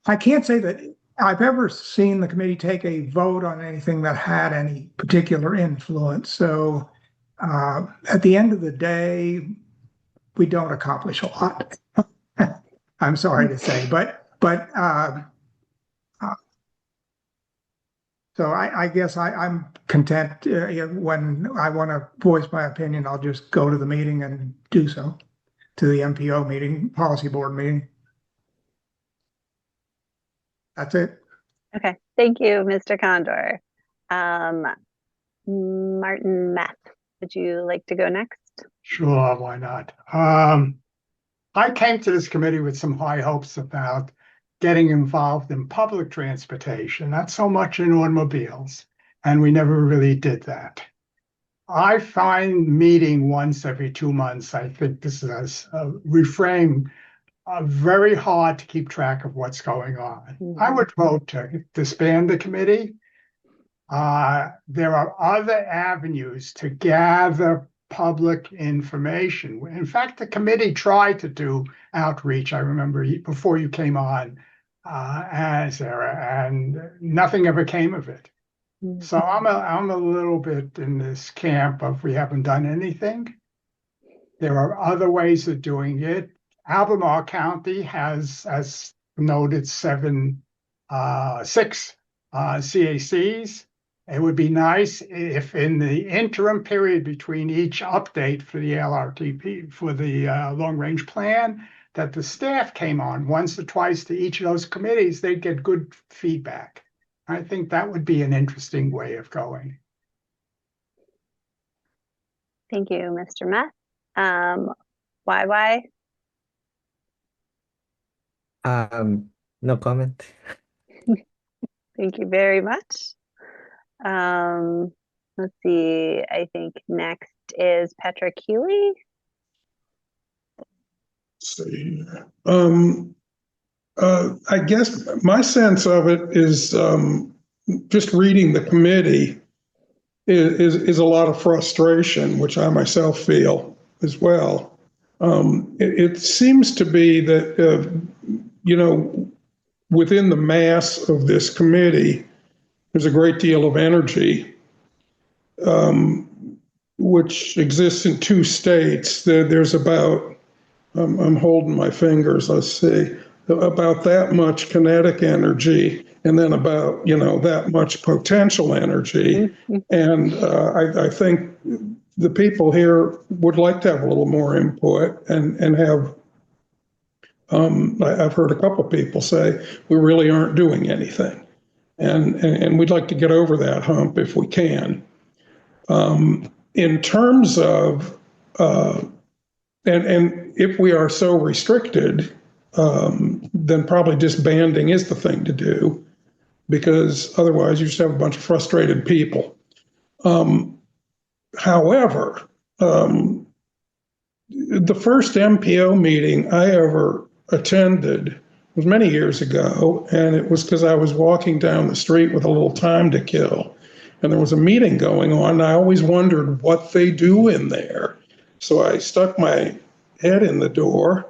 I can't say that I've ever seen the committee take a vote on anything that had any particular influence. So at the end of the day, we don't accomplish a lot. I'm sorry to say, but so I guess I'm content when I want to voice my opinion, I'll just go to the meeting and do so, to the MPO meeting, policy board meeting. That's it.
Okay, thank you, Mr. Condor. Martin Meth, would you like to go next?
Sure, why not? I came to this committee with some high hopes about getting involved in public transportation, not so much in automobiles, and we never really did that. I find meeting once every 2 months, I think this is a reframe, very hard to keep track of what's going on. I would vote to disband the committee. There are other avenues to gather public information. In fact, the committee tried to do outreach. I remember before you came on, Sarah, and nothing ever came of it. So I'm a little bit in this camp of we haven't done anything. There are other ways of doing it. Albemarle County has, as noted, 6 CACs. It would be nice if in the interim period between each update for the LRTP, for the long-range plan, that the staff came on once or twice to each of those committees, they'd get good feedback. I think that would be an interesting way of going.
Thank you, Mr. Meth. YY?
No comment.
Thank you very much. Let's see, I think next is Petra Keeley.
See, I guess my sense of it is just reading the committee is a lot of frustration, which I myself feel as well. It seems to be that, you know, within the mass of this committee, there's a great deal of energy, which exists in 2 states. There's about, I'm holding my fingers, let's see, about that much kinetic energy, and then about, you know, that much potential energy. And I think the people here would like to have a little more input and have, I've heard a couple of people say, we really aren't doing anything. And we'd like to get over that hump if we can. In terms of, and if we are so restricted, then probably disbanding is the thing to do, because otherwise you just have a bunch of frustrated people. However, the first MPO meeting I ever attended was many years ago, and it was because I was walking down the street with a little time to kill, and there was a meeting going on, and I always wondered what they do in there. So I stuck my head in the door,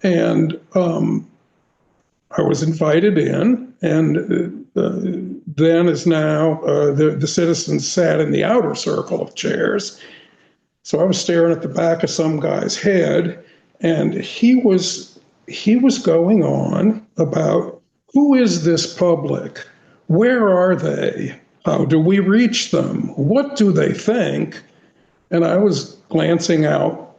and I was invited in, and then as now, the citizens sat in the outer circle of chairs. So I was staring at the back of some guy's head, and he was going on about who is this public? Where are they? How do we reach them? What do they think? And I was glancing out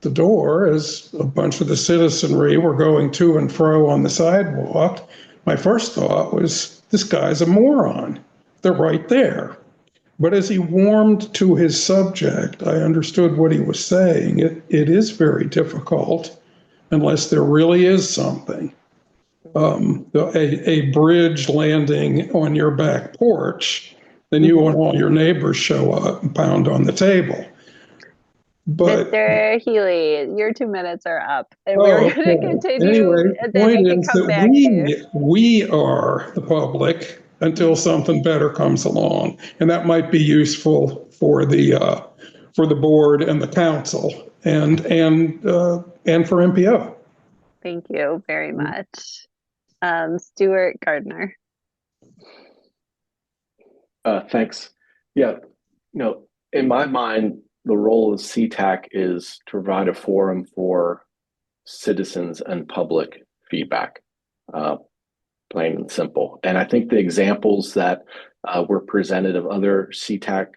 the door as a bunch of the citizenry were going to and fro on the sidewalk. My first thought was, this guy's a moron. They're right there. But as he warmed to his subject, I understood what he was saying. It is very difficult unless there really is something. A bridge landing on your back porch, then you and all your neighbors show up and pound on the table. But
Mr. Healy, your 2 minutes are up, and we're
oh,
going to
okay.
continue,
Anyway,
and
the
then
point
we can
is
come
that
back to you.
we are the public until something better comes along, and that might be useful for the board and the council and for MPO.
Thank you very much. Stuart Gardner.
Thanks. Yeah, in my mind, the role of CTAC is to provide a forum for citizens and public feedback, plain and simple. And I think the examples that were presented of other CTAC,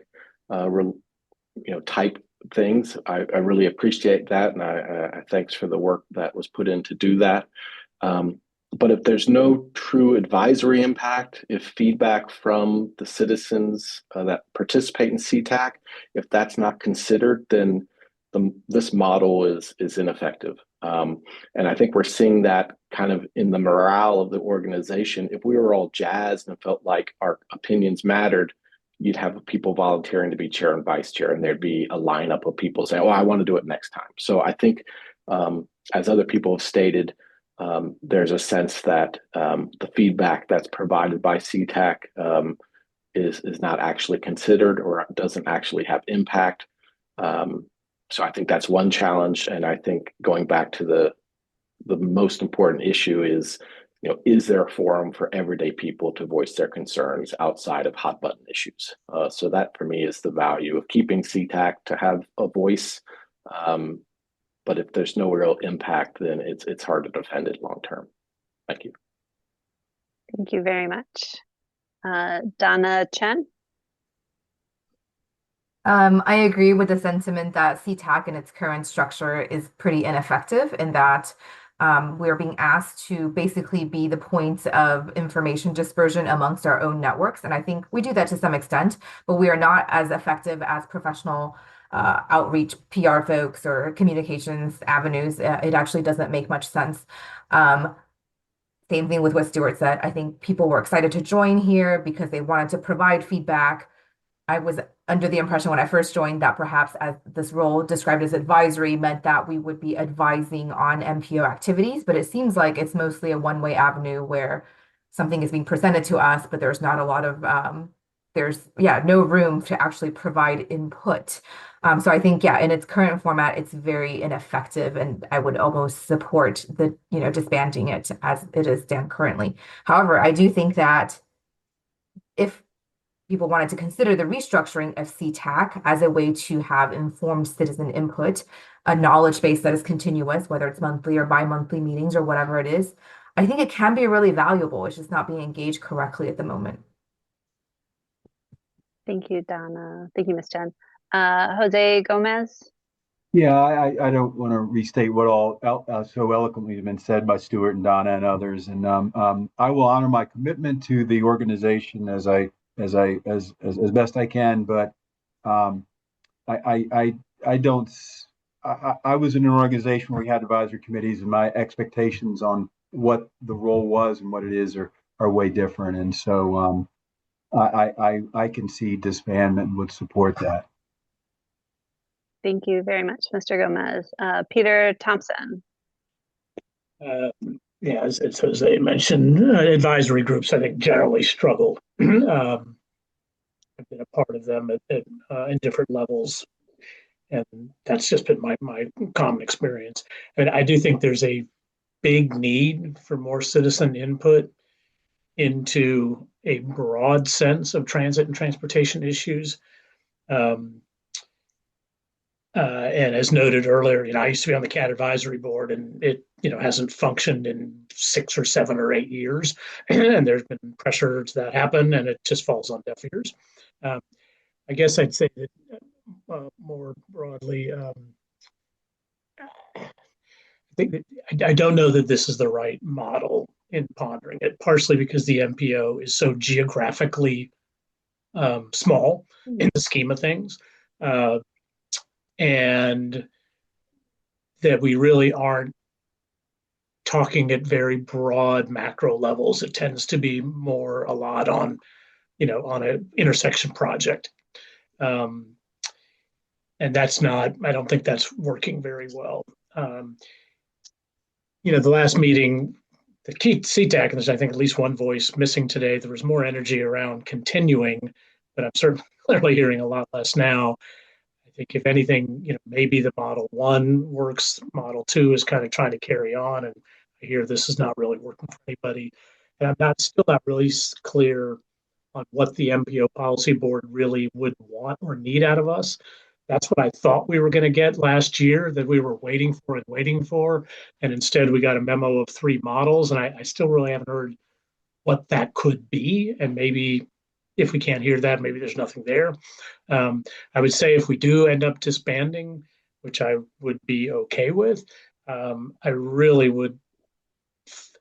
type things, I really appreciate that, and I thanks for the work that was put in to do that. But if there's no true advisory impact, if feedback from the citizens that participate in CTAC, if that's not considered, then this model is ineffective. And I think we're seeing that kind of in the morale of the organization. If we were all jazzed and felt like our opinions mattered, you'd have people volunteering to be chair and vice chair, and there'd be a lineup of people saying, "Oh, I want to do it next time." So I think, as other people have stated, there's a sense that the feedback that's provided by CTAC is not actually considered or doesn't actually have impact. So I think that's one challenge, and I think going back to the most important issue is there a forum for everyday people to voice their concerns outside of hot button issues? So that for me is the value of keeping CTAC to have a voice. But if there's no real impact, then it's hard to defend it long term. Thank you.
Thank you very much. Donna Chen.
I agree with the sentiment that CTAC in its current structure is pretty ineffective in that we're being asked to basically be the points of information dispersion amongst our own networks. And I think we do that to some extent, but we are not as effective as professional outreach PR folks or communications avenues. It actually doesn't make much sense. Same thing with what Stuart said. I think people were excited to join here because they wanted to provide feedback. I was under the impression when I first joined that perhaps as this role described as advisory meant that we would be advising on MPO activities, but it seems like it's mostly a one-way avenue where something is being presented to us, but there's not a lot of, no room to actually provide input. So I think, in its current format, it's very ineffective, and I would almost support the, disbanding it as it is done currently. However, I do think that if people wanted to consider the restructuring of CTAC as a way to have informed citizen input, a knowledge base that is continuous, whether it's monthly or bi-monthly meetings or whatever it is, I think it can be really valuable. It's just not being engaged correctly at the moment.
Thank you, Donna. Thank you, Ms. Chen. Jose Gomez.
Yeah, I don't want to restate what all so eloquently has been said by Stuart and Donna and others. And I will honor my commitment to the organization as best I can. But I don't. I was in an organization where we had advisory committees, and my expectations on what the role was and what it is are way different. And so I can see disbandment and would support that.
Thank you very much, Mr. Gomez. Peter Thompson.
As Jose mentioned, advisory groups, I think, generally struggle. I've been a part of them in different levels, and that's just been my common experience. And I do think there's a big need for more citizen input into a broad sense of transit and transportation issues. And as noted earlier, I used to be on the CAT advisory board, and it hasn't functioned in 6 or 7 or 8 years, and there's been pressures that happen, and it just falls on deaf ears. I guess I'd say that more broadly, I don't know that this is the right model in pondering it, partially because the MPO is so geographically small in the scheme of things. And that we really aren't talking at very broad macro levels. It tends to be more a lot on, on an intersection project. And that's not, I don't think that's working very well. The last meeting, the key CTAC, and there's, I think, at least one voice missing today. There was more energy around continuing, but I'm certainly clearly hearing a lot less now. I think if anything, maybe the model one works, model two is kind of trying to carry on. And I hear this is not really working for anybody. And I'm still not really clear on what the MPO policy board really would want or need out of us. That's what I thought we were going to get last year, that we were waiting for and waiting for. And instead, we got a memo of 3 models. And I still really haven't heard what that could be. And maybe if we can't hear that, maybe there's nothing there. I would say if we do end up disbanding, which I would be okay with, I really would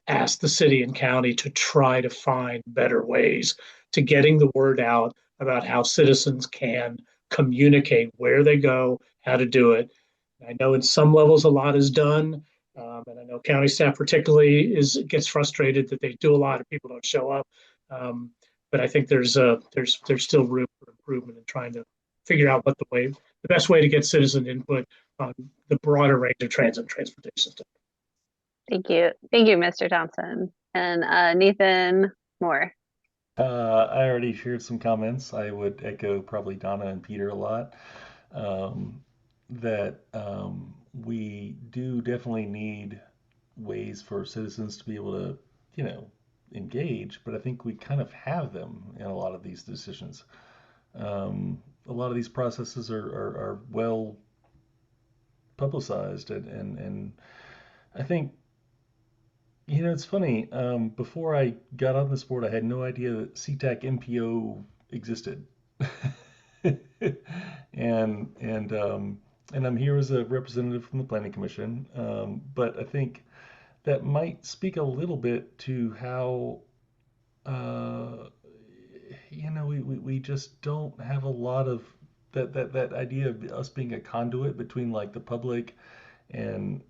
ask the city and county to try to find better ways to getting the word out about how citizens can communicate where they go, how to do it. I know in some levels a lot is done, and I know county staff particularly gets frustrated that they do a lot and people don't show up. But I think there's still room for improvement in trying to figure out what the best way to get citizen input on the broader range of transit and transportation stuff.
Thank you, Mr. Thompson. And Nathan Moore.
I already shared some comments. I would echo probably Donna and Peter a lot. That we do definitely need ways for citizens to be able to, engage, but I think we kind of have them in a lot of these decisions. A lot of these processes are well publicized, and I think, it's funny. Before I got on this board, I had no idea that CTAC MPO existed, and I'm here as a representative from the Planning Commission. But I think that might speak a little bit to how, we just don't have a lot of that idea of us being a conduit between like the public and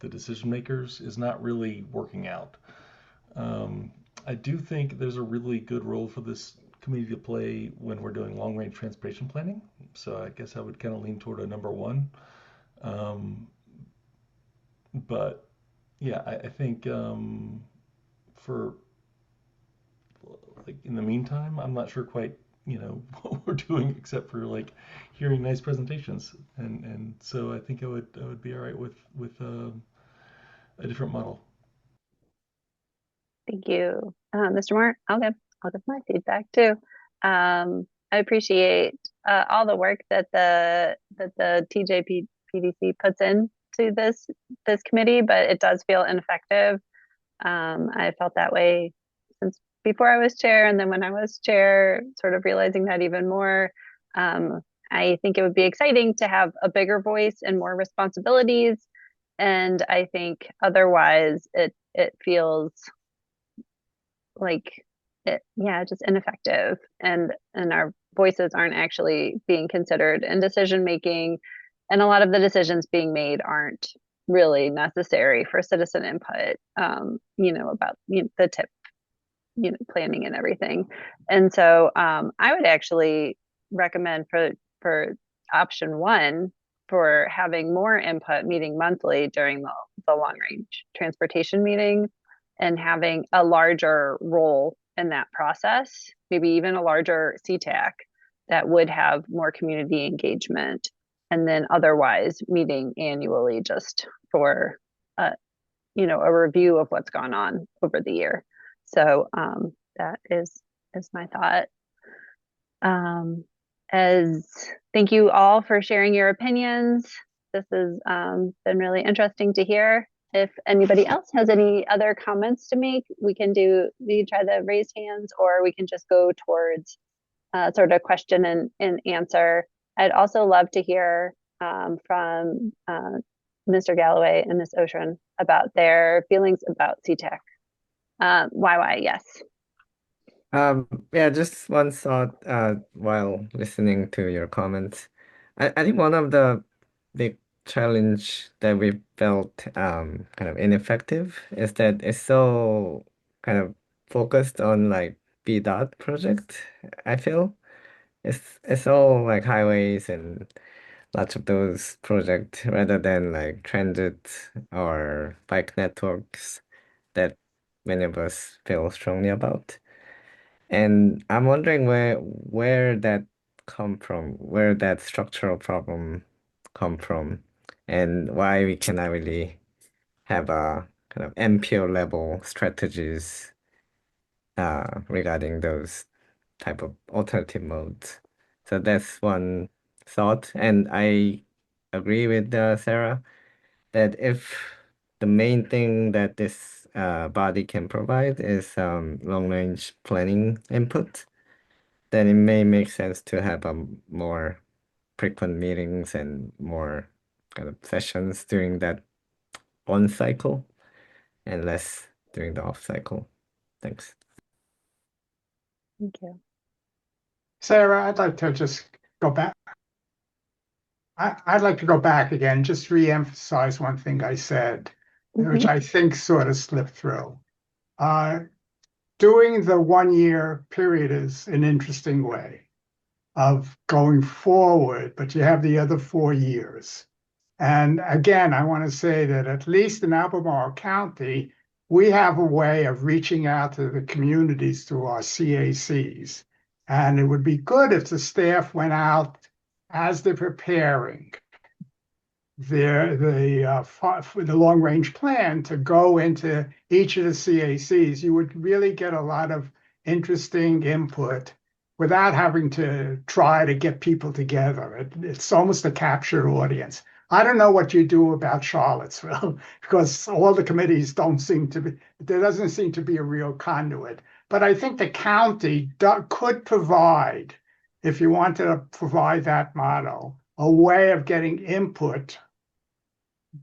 the decision makers is not really working out. I do think there's a really good role for this committee to play when we're doing long range transportation planning. So I guess I would kind of lean toward a number one. But yeah, I think for like in the meantime, I'm not sure quite what we're doing except for like hearing nice presentations, and so I think I would be all right with a different model.
Thank you, Mr. Moore. I'll give my feedback too. I appreciate all the work that the TJPDC puts into this committee, but it does feel ineffective. I felt that way since before I was chair, and then when I was chair, sort of realizing that even more. I think it would be exciting to have a bigger voice and more responsibilities, and I think otherwise it feels like just ineffective, and our voices aren't actually being considered in decision making, and a lot of the decisions being made aren't really necessary for citizen input, about the tip, planning and everything. And so I would actually recommend for option one, for having more input meeting monthly during the long range transportation meeting, and having a larger role in that process, maybe even a larger CTAC that would have more community engagement, and then otherwise meeting annually just for a review of what's gone on over the year. So that is my thought. Thank you all for sharing your opinions. This has been really interesting to hear. If anybody else has any other comments to make, we can try the raised hands, or we can just go towards sort of question and answer. I'd also love to hear from Mr. Galloway and Ms. Ocean about their feelings about CTAC. Yes.
Just one thought while listening to your comments. I think one of the big challenge that we felt kind of ineffective is that it's so kind of focused on like B dot project, I feel. it's all like highways and lots of those projects rather than like transit or bike networks that many of us feel strongly about. And I'm wondering where that come from, where that structural problem come from, and why we cannot really have a kind of MPO level strategies regarding those type of alternative modes. So that's one thought, and I agree with Sarah that if the main thing that this body can provide is long-range planning input, then it may make sense to have more frequent meetings and more kind of sessions during that on cycle and less during the off cycle. Thanks.
Thank you.
Sarah, I'd like to just go back. I'd like to go back again, just re-emphasize one thing I said, which I think sort of slipped through. Doing the 1 year period is an interesting way of going forward, but you have the other 4 years. And again, I want to say that at least in Albemarle County, we have a way of reaching out to the communities through our CACs. And it would be good if the staff went out as they're preparing the long range plan to go into each of the CACs. You would really get a lot of interesting input without having to try to get people together. It's almost a captured audience. I don't know what you do about Charlottesville because all the committees there doesn't seem to be a real conduit. But I think the county could provide, if you wanted to provide that model, a way of getting input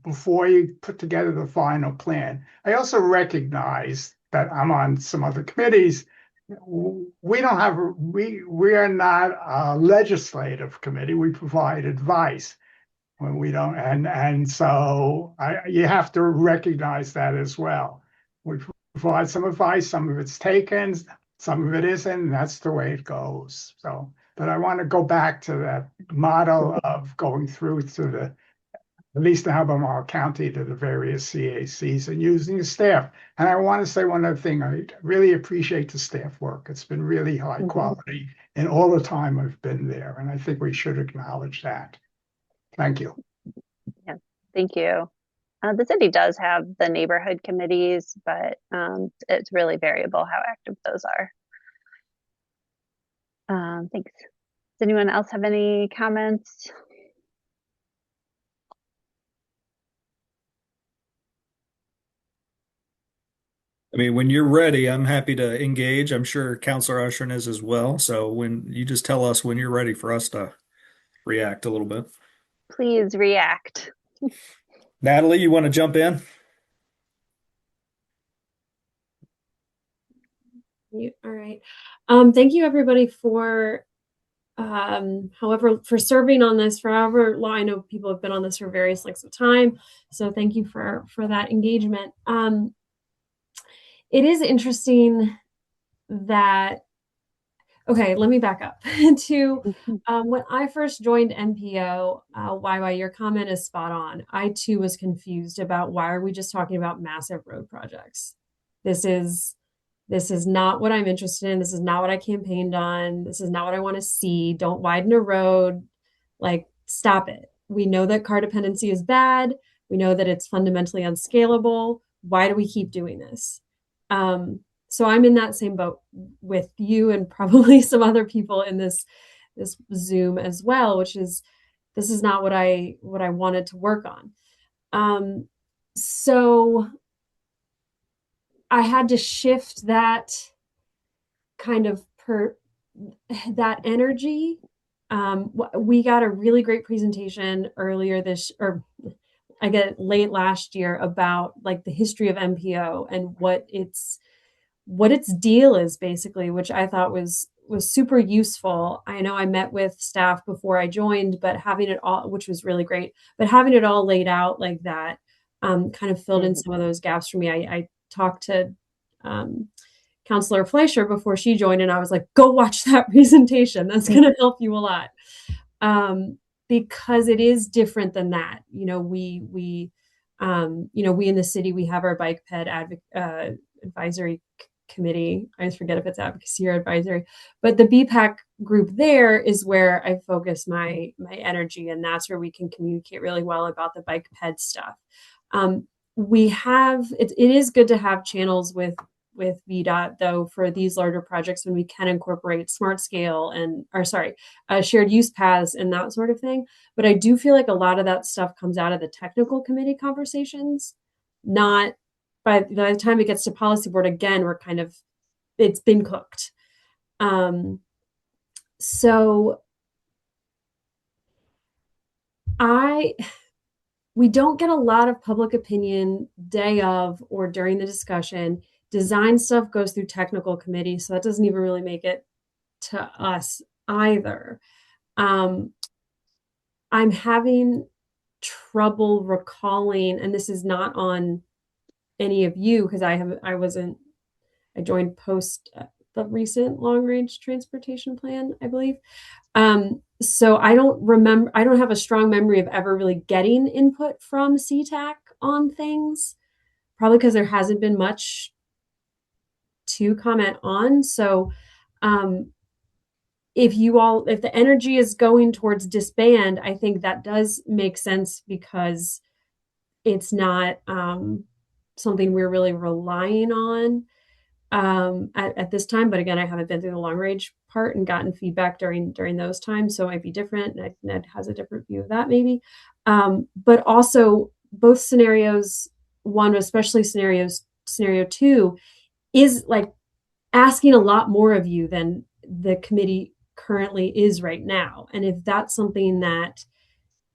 before you put together the final plan. I also recognize that I'm on some other committees. We are not a legislative committee. We provide advice when we don't, and so you have to recognize that as well. We provide some advice, some of it's taken, some of it isn't, and that's the way it goes. So, but I want to go back to that model of going through to at least in Albemarle County, to the various CACs and using the staff. And I want to say one other thing. I really appreciate the staff work. It's been really high quality in all the time I've been there. And I think we should acknowledge that. Thank you.
Yeah, thank you. The city does have the neighborhood committees, but it's really variable how active those are. Thanks. Does anyone else have any comments?
I mean, when you're ready, I'm happy to engage. I'm sure Councilor Ushern is as well. So when you just tell us when you're ready for us to react a little bit.
Please react.
Natalie, you want to jump in?
All right. Thank you everybody for for serving on this for however long. I know people have been on this for various lengths of time. So thank you for that engagement. It is interesting that, okay, let me back up to when I first joined MPO, YY, your comment is spot on. I too was confused about why are we just talking about massive road projects? This is not what I'm interested in. This is not what I campaigned on. This is not what I want to see. Don't widen a road. Like, stop it. We know that car dependency is bad. We know that it's fundamentally unscalable. Why do we keep doing this? So I'm in that same boat with you and probably some other people in this Zoom as well, which is, this is not what I wanted to work on. So I had to shift that kind of that energy. We got a really great presentation earlier I get late last year about like the history of MPO and what its deal is basically, which I thought was super useful. I know I met with staff before I joined, but having it all, which was really great, but having it all laid out like that kind of filled in some of those gaps for me. I talked to Counselor Fleischer before she joined, and I was like, go watch that presentation. That's going to help you a lot. Because it is different than that. You know, we in the city, we have our bike ped advisory committee. I always forget if it's advocacy or advisory, but the BPAC group there is where I focus my energy, and that's where we can communicate really well about the bike ped stuff. We have it is good to have channels with VDOT though for these larger projects when we can incorporate smart scale and shared use paths and that sort of thing. But I do feel like a lot of that stuff comes out of the technical committee conversations, not by the time it gets to policy board. Again, it's been cooked. So we don't get a lot of public opinion day of or during the discussion. Design stuff goes through technical committee, so that doesn't even really make it to us either. I'm having trouble recalling, and this is not on any of you because I joined post the recent long range transportation plan, I believe. So I don't have a strong memory of ever really getting input from CTAC on things, probably because there hasn't been much to comment on. So if the energy is going towards disband, I think that does make sense because it's not something we're really relying on at this time. But again, I haven't been through the long range part and gotten feedback during those times, so it might be different. Ned has a different view of that maybe. But also both scenarios, one, especially scenario 2, is like asking a lot more of you than the committee currently is right now. And if that's something that,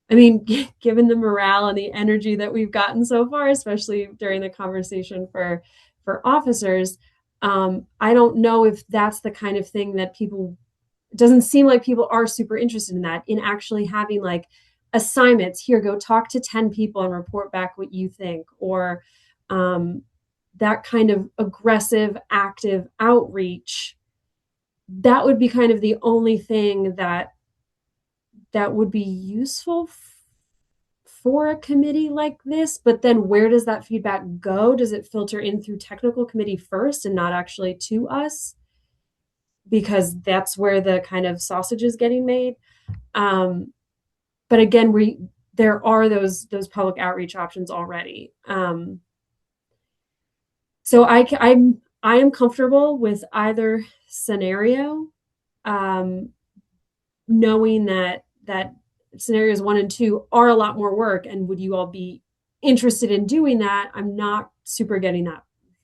I mean, given the morale and the energy that we've gotten so far, especially during the conversation for officers, I don't know if that's the kind of thing that it doesn't seem like people are super interested in that, in actually having like assignments. Here, go talk to 10 people and report back what you think, or that kind of aggressive, active outreach. That would be kind of the only thing that would be useful for a committee like this. But then where does that feedback go? Does it filter in through technical committee first and not actually to us? Because that's where the kind of sausage is getting made. But again, there are those public outreach options already. So I am comfortable with either scenario, knowing that scenarios 1 and 2 are a lot more work, and would you all be interested in doing that? I'm not super getting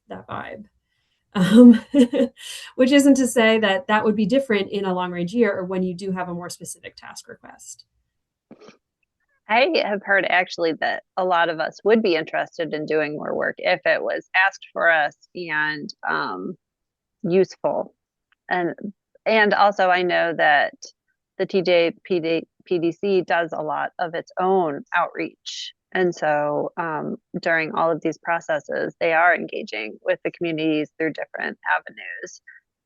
that vibe, which isn't to say that would be different in a long range year or when you do have a more specific task request.
I have heard actually that a lot of us would be interested in doing more work if it was asked for us and useful. And also I know that the TJPDC does a lot of its own outreach. And so during all of these processes, they are engaging with the communities through different avenues.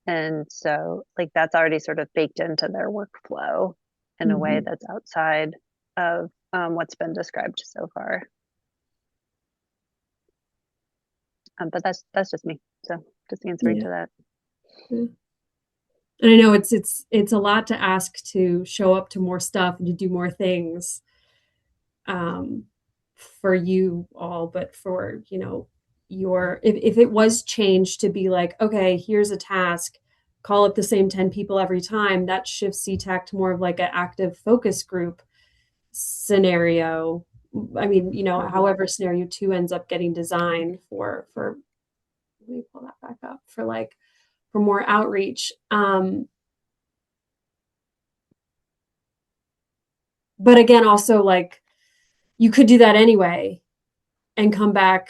And so like that's already sort of baked into their workflow in a way that's outside of what's been described so far. But that's just me. So just answering to that.
Yeah. And I know it's a lot to ask to show up to more stuff and to do more things for you all, but for, if it was changed to be like, okay, here's a task, call up the same 10 people every time, that shifts CTAC to more of like an active focus group scenario. I mean, however scenario 2 ends up getting designed for let me pull that back up for more outreach. But again, also like you could do that anyway and come back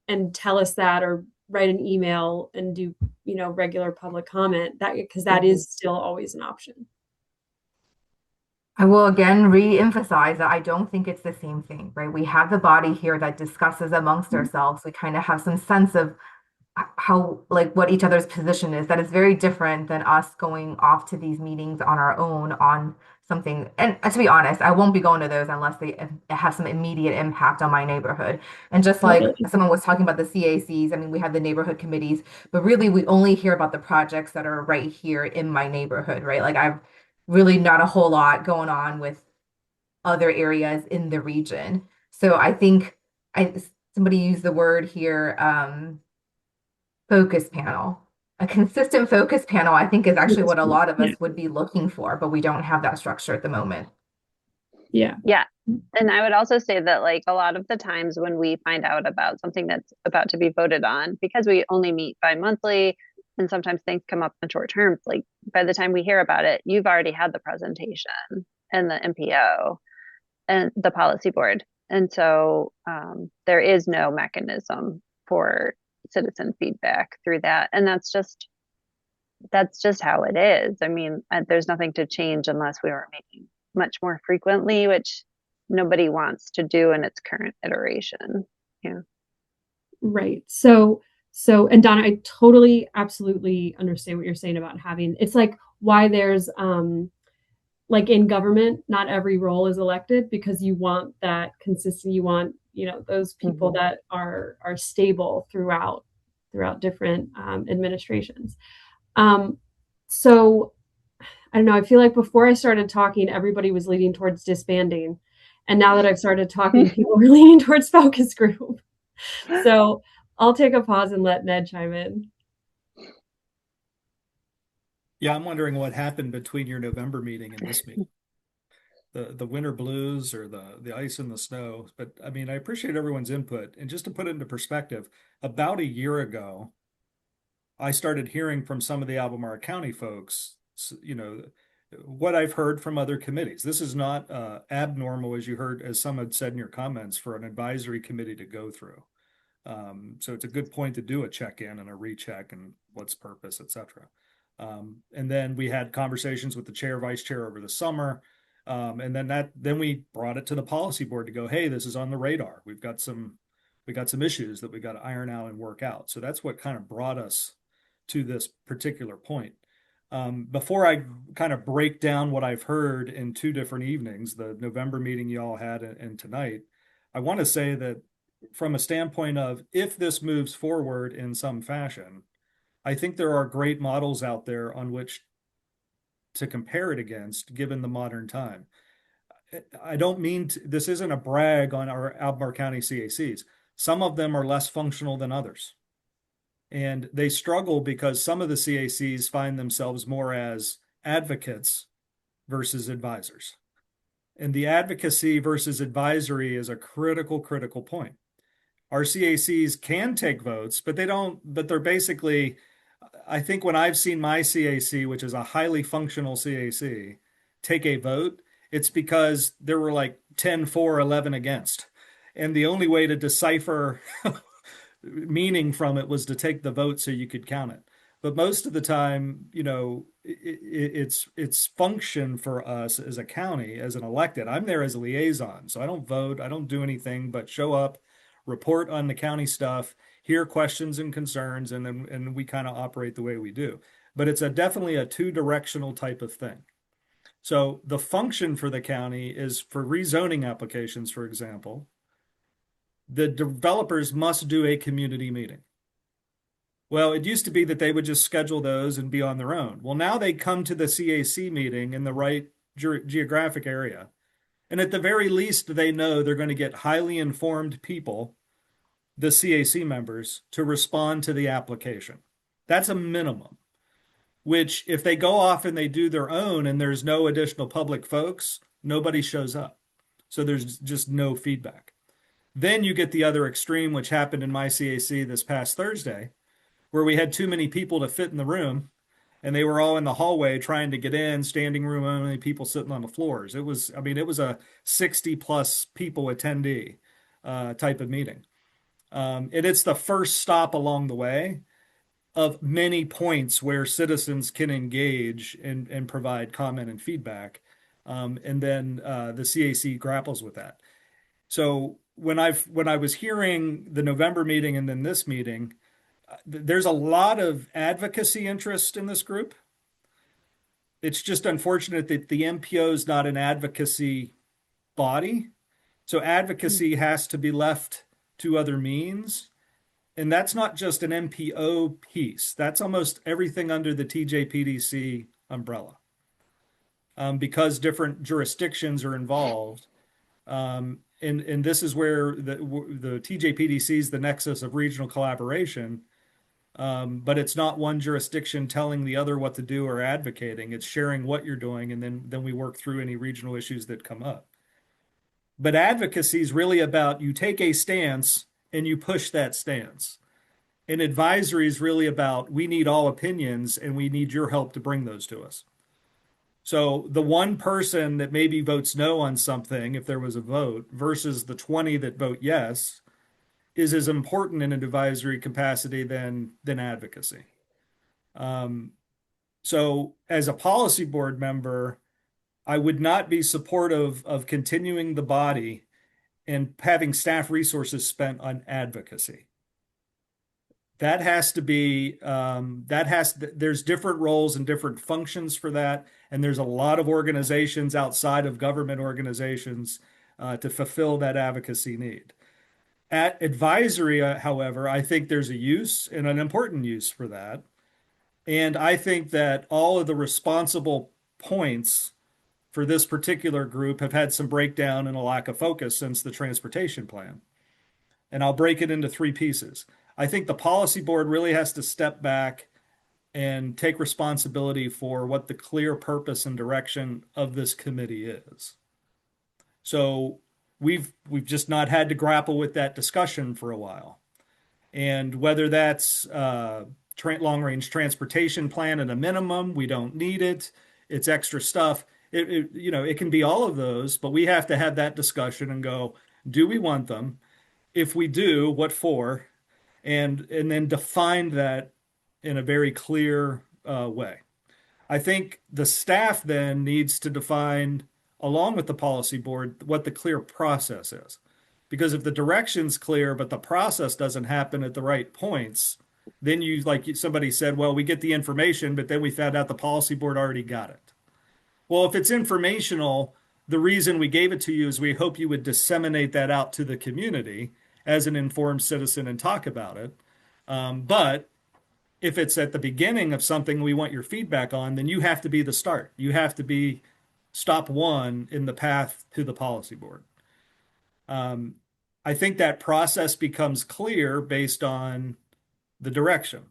and tell us that, or write an email and do, regular public comment, because that is still always an option.
I will again re-emphasize that I don't think it's the same thing, right? We have the body here that discusses amongst ourselves. We kind of have some sense of how like what each other's position is. That is very different than us going off to these meetings on our own on something. And to be honest, I won't be going to those unless they have some immediate impact on my neighborhood. And just like someone was talking about the CACs, I mean, we have the neighborhood committees, but really we only hear about the projects that are right here in my neighborhood, right? Like I've really not a whole lot going on with other areas in the region. So I think somebody used the word here, focus panel. A consistent focus panel, I think, is actually what a lot of us would be looking for, but we don't have that structure at the moment.
Yeah.
Yeah. And I would also say that like a lot of the times when we find out about something that's about to be voted on, because we only meet bi-monthly and sometimes things come up in short terms, like by the time we hear about it, you've already had the presentation and the MPO and the policy board. And so there is no mechanism for citizen feedback through that. And that's just how it is. I mean, there's nothing to change unless we were meeting much more frequently, which nobody wants to do in its current iteration. Yeah.
Right. So, and Donna, I totally, absolutely understand what you're saying about having, it's like why there's, like in government, not every role is elected because you want that consistency. You want, those people that are stable throughout different administrations. So I don't know. I feel like before I started talking, everybody was leaning towards disbanding. And now that I've started talking, people are leaning towards focus group. So I'll take a pause and let Ned chime in.
Yeah, I'm wondering what happened between your November meeting and this meeting. The winter blues or the ice and the snow. But I mean, I appreciate everyone's input. And just to put it into perspective, about a year ago, I started hearing from some of the Albemarle County folks, what I've heard from other committees. This is not abnormal, as some had said in your comments, for an advisory committee to go through. So it's a good point to do a check-in and a recheck and what's purpose, et cetera. And then we had conversations with the chair, vice chair over the summer. And then we brought it to the policy board to go, hey, this is on the radar. We got some issues that we got to iron out and work out. So that's what kind of brought us to this particular point. Before I kind of break down what I've heard in two different evenings, the November meeting you all had and tonight, I want to say that from a standpoint of if this moves forward in some fashion, I think there are great models out there on which to compare it against, given the modern time. I don't mean this isn't a brag on our Albemarle County CACs. Some of them are less functional than others. And they struggle because some of the CACs find themselves more as advocates versus advisors. And the advocacy versus advisory is a critical point. Our CACs can take votes, but they're basically, I think when I've seen my CAC, which is a highly functional CAC, take a vote, it's because there were like 10 for, 11 against. And the only way to decipher meaning from it was to take the vote so you could count it. But most of the time, it's function for us as a county, as an elected. I'm there as a liaison, so I don't vote, I don't do anything but show up, report on the county stuff, hear questions and concerns, and we kind of operate the way we do. But it's definitely a two-directional type of thing. So the function for the county is for rezoning applications, for example, the developers must do a community meeting. Well, it used to be that they would just schedule those and be on their own. Well, now they come to the CAC meeting in the right geographic area. And at the very least, they know they're going to get highly informed people, the CAC members, to respond to the application. That's a minimum, which if they go off and they do their own and there's no additional public folks, nobody shows up. So there's just no feedback. Then you get the other extreme, which happened in my CAC this past Thursday, where we had too many people to fit in the room, and they were all in the hallway trying to get in, standing room only, people sitting on the floors. It was a 60 plus people attendee type of meeting. And it's the first stop along the way of many points where citizens can engage and provide comment and feedback. And then the CAC grapples with that. So when I was hearing the November meeting and then this meeting, there's a lot of advocacy interest in this group. It's just unfortunate that the MPO is not an advocacy body. So advocacy has to be left to other means. And that's not just an MPO piece. That's almost everything under the TJPDC umbrella. Because different jurisdictions are involved. And this is where the TJPDC is the nexus of regional collaboration. But it's not one jurisdiction telling the other what to do or advocating. It's sharing what you're doing, and then we work through any regional issues that come up. But advocacy is really about you take a stance and you push that stance. And advisory is really about we need all opinions and we need your help to bring those to us. So the one person that maybe votes no on something, if there was a vote, versus the 20 that vote yes, is as important in an advisory capacity than advocacy. So as a policy board member, I would not be supportive of continuing the body and having staff resources spent on advocacy. That has to be, there's different roles and different functions for that. And there's a lot of organizations outside of government organizations to fulfill that advocacy need. At advisory, however, I think there's a use and an important use for that. And I think that all of the responsible points for this particular group have had some breakdown and a lack of focus since the transportation plan. And I'll break it into three pieces. I think the policy board really has to step back and take responsibility for what the clear purpose and direction of this committee is. So we've just not had to grapple with that discussion for a while. And whether that's long-range transportation plan at a minimum, we don't need it, it's extra stuff. It can be all of those, but we have to have that discussion and go, do we want them? If we do, what for? And then define that in a very clear way. I think the staff then needs to define, along with the policy board, what the clear process is. Because if the direction's clear, but the process doesn't happen at the right points, then like somebody said, well, we get the information, but then we found out the policy board already got it. Well, if it's informational, the reason we gave it to you is we hope you would disseminate that out to the community as an informed citizen and talk about it. But if it's at the beginning of something we want your feedback on, then you have to be the start. You have to be stop one in the path to the policy board. I think that process becomes clear based on the direction.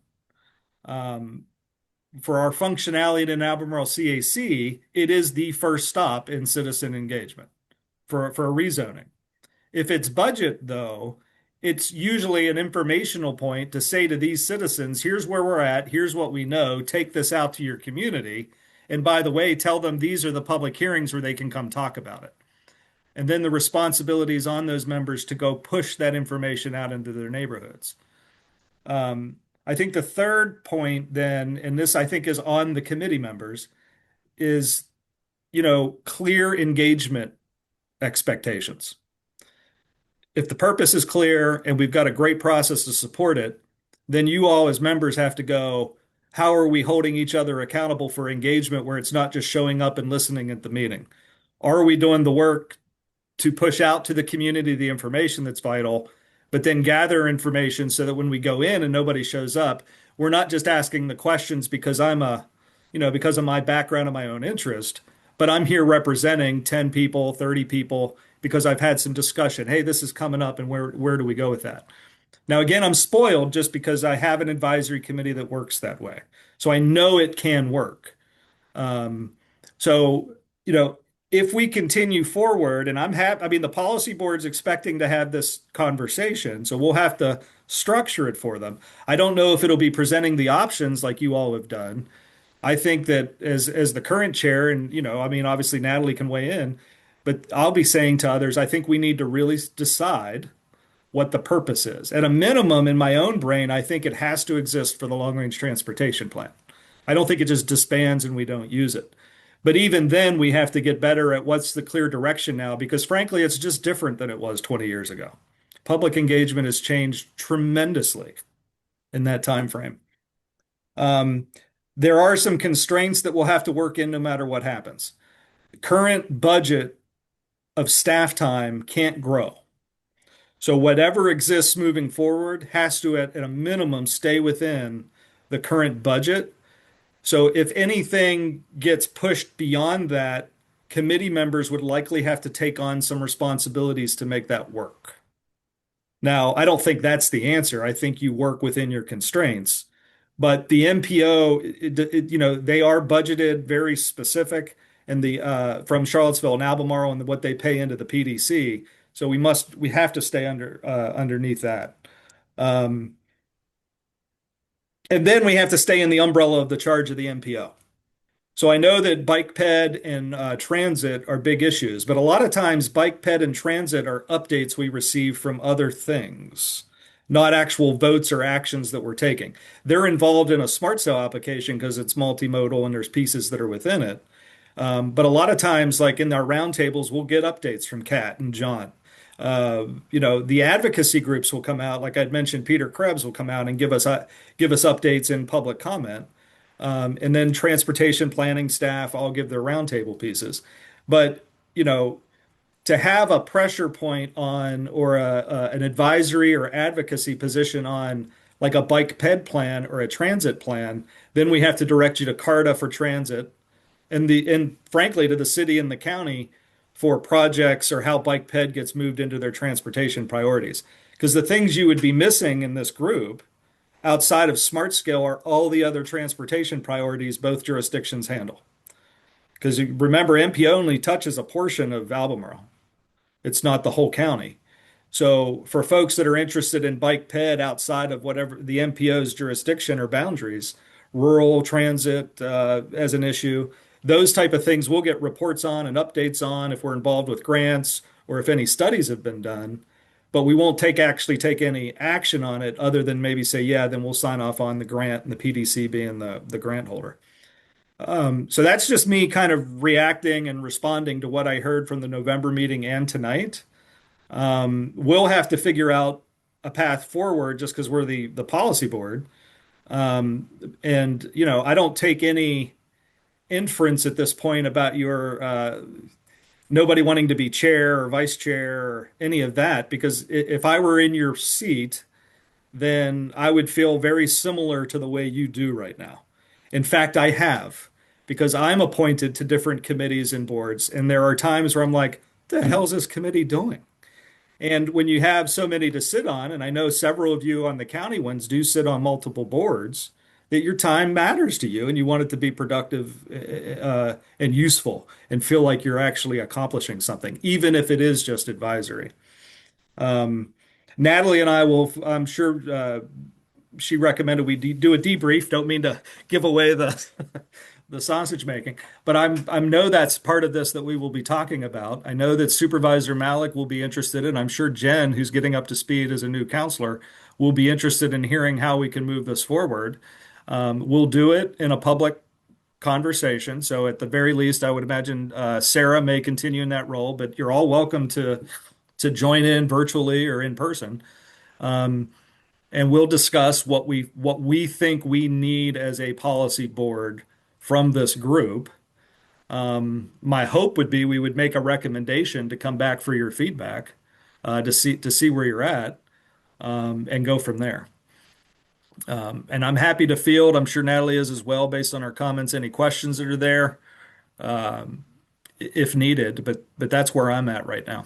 For our functionality in Albemarle CAC, it is the first stop in citizen engagement for a rezoning. If it's budget, though, it's usually an informational point to say to these citizens, here's where we're at, here's what we know, take this out to your community. And by the way, tell them these are the public hearings where they can come talk about it. And then the responsibility is on those members to go push that information out into their neighborhoods. I think the third point then, and this I think is on the committee members, is, clear engagement expectations. If the purpose is clear and we've got a great process to support it, then you all as members have to go, how are we holding each other accountable for engagement where it's not just showing up and listening at the meeting? Are we doing the work to push out to the community the information that's vital, but then gather information so that when we go in and nobody shows up, we're not just asking the questions because because of my background and my own interest, but I'm here representing 10 people, 30 people, because I've had some discussion. Hey, this is coming up, and where do we go with that? Now, again, I'm spoiled just because I have an advisory committee that works that way. So I know it can work. If we continue forward, and the policy board's expecting to have this conversation, so we'll have to structure it for them. I don't know if it'll be presenting the options like you all have done. I think that as the current chair, and obviously Natalie can weigh in, but I'll be saying to others, I think we need to really decide what the purpose is. At a minimum, in my own brain, I think it has to exist for the long-range transportation plan. I don't think it just disbands and we don't use it. But even then, we have to get better at what's the clear direction now, because frankly, it's just different than it was 20 years ago. Public engagement has changed tremendously. in that time frame. There are some constraints that we'll have to work in no matter what happens. Current budget of staff time can't grow. So whatever exists moving forward has to, at a minimum, stay within the current budget. So if anything gets pushed beyond that, committee members would likely have to take on some responsibilities to make that work. Now, I don't think that's the answer. I think you work within your constraints. But the MPO, they are budgeted very specific, and from Charlottesville and Albemarle and what they pay into the PDC. So we have to stay underneath that. And then we have to stay in the umbrella of the charge of the MPO. So I know that bike ped and transit are big issues, but a lot of times bike ped and transit are updates we receive from other things, not actual votes or actions that we're taking. They're involved in a smart cell application because it's multimodal and there's pieces that are within it. But a lot of times, like in our roundtables, we'll get updates from Kat and John. The advocacy groups will come out, like I'd mentioned, Peter Krebs will come out and give us updates in public comment. And then transportation planning staff all give their roundtable pieces. But, to have a pressure point on or an advisory or advocacy position on like a bike ped plan or a transit plan, then we have to direct you to CARTA for transit and frankly to the city and the county for projects or how bike ped gets moved into their transportation priorities. Because the things you would be missing in this group outside of smart scale are all the other transportation priorities both jurisdictions handle. Because remember, MPO only touches a portion of Albemarle. It's not the whole county. So for folks that are interested in bike ped outside of whatever the MPO's jurisdiction or boundaries, rural transit as an issue, those type of things we'll get reports on and updates on if we're involved with grants or if any studies have been done. But we won't actually take any action on it other than maybe say, yeah, then we'll sign off on the grant and the PDC being the grant holder. So that's just me kind of reacting and responding to what I heard from the November meeting and tonight. We'll have to figure out a path forward just because we're the policy board. I don't take any inference at this point about your nobody wanting to be chair or vice chair or any of that, because if I were in your seat, then I would feel very similar to the way you do right now. In fact, I have, because I'm appointed to different committees and boards, and there are times where I'm like, what the hell is this committee doing? And when you have so many to sit on, and I know several of you on the county ones do sit on multiple boards, that your time matters to you and you want it to be productive and useful and feel like you're actually accomplishing something, even if it is just advisory. Natalie and I will, I'm sure she recommended we do a debrief. Don't mean to give away the the sausage making, but I know that's part of this that we will be talking about. I know that Supervisor Malik will be interested, and I'm sure Jen, who's getting up to speed as a new counselor, will be interested in hearing how we can move this forward. We'll do it in a public conversation. So at the very least, I would imagine Sarah may continue in that role, but you're all welcome to join in virtually or in person. And we'll discuss what we think we need as a policy board from this group. My hope would be we would make a recommendation to come back for your feedback to see where you're at and go from there. And I'm happy to field, I'm sure Natalie is as well, based on our comments, any questions that are there if needed, but that's where I'm at right now.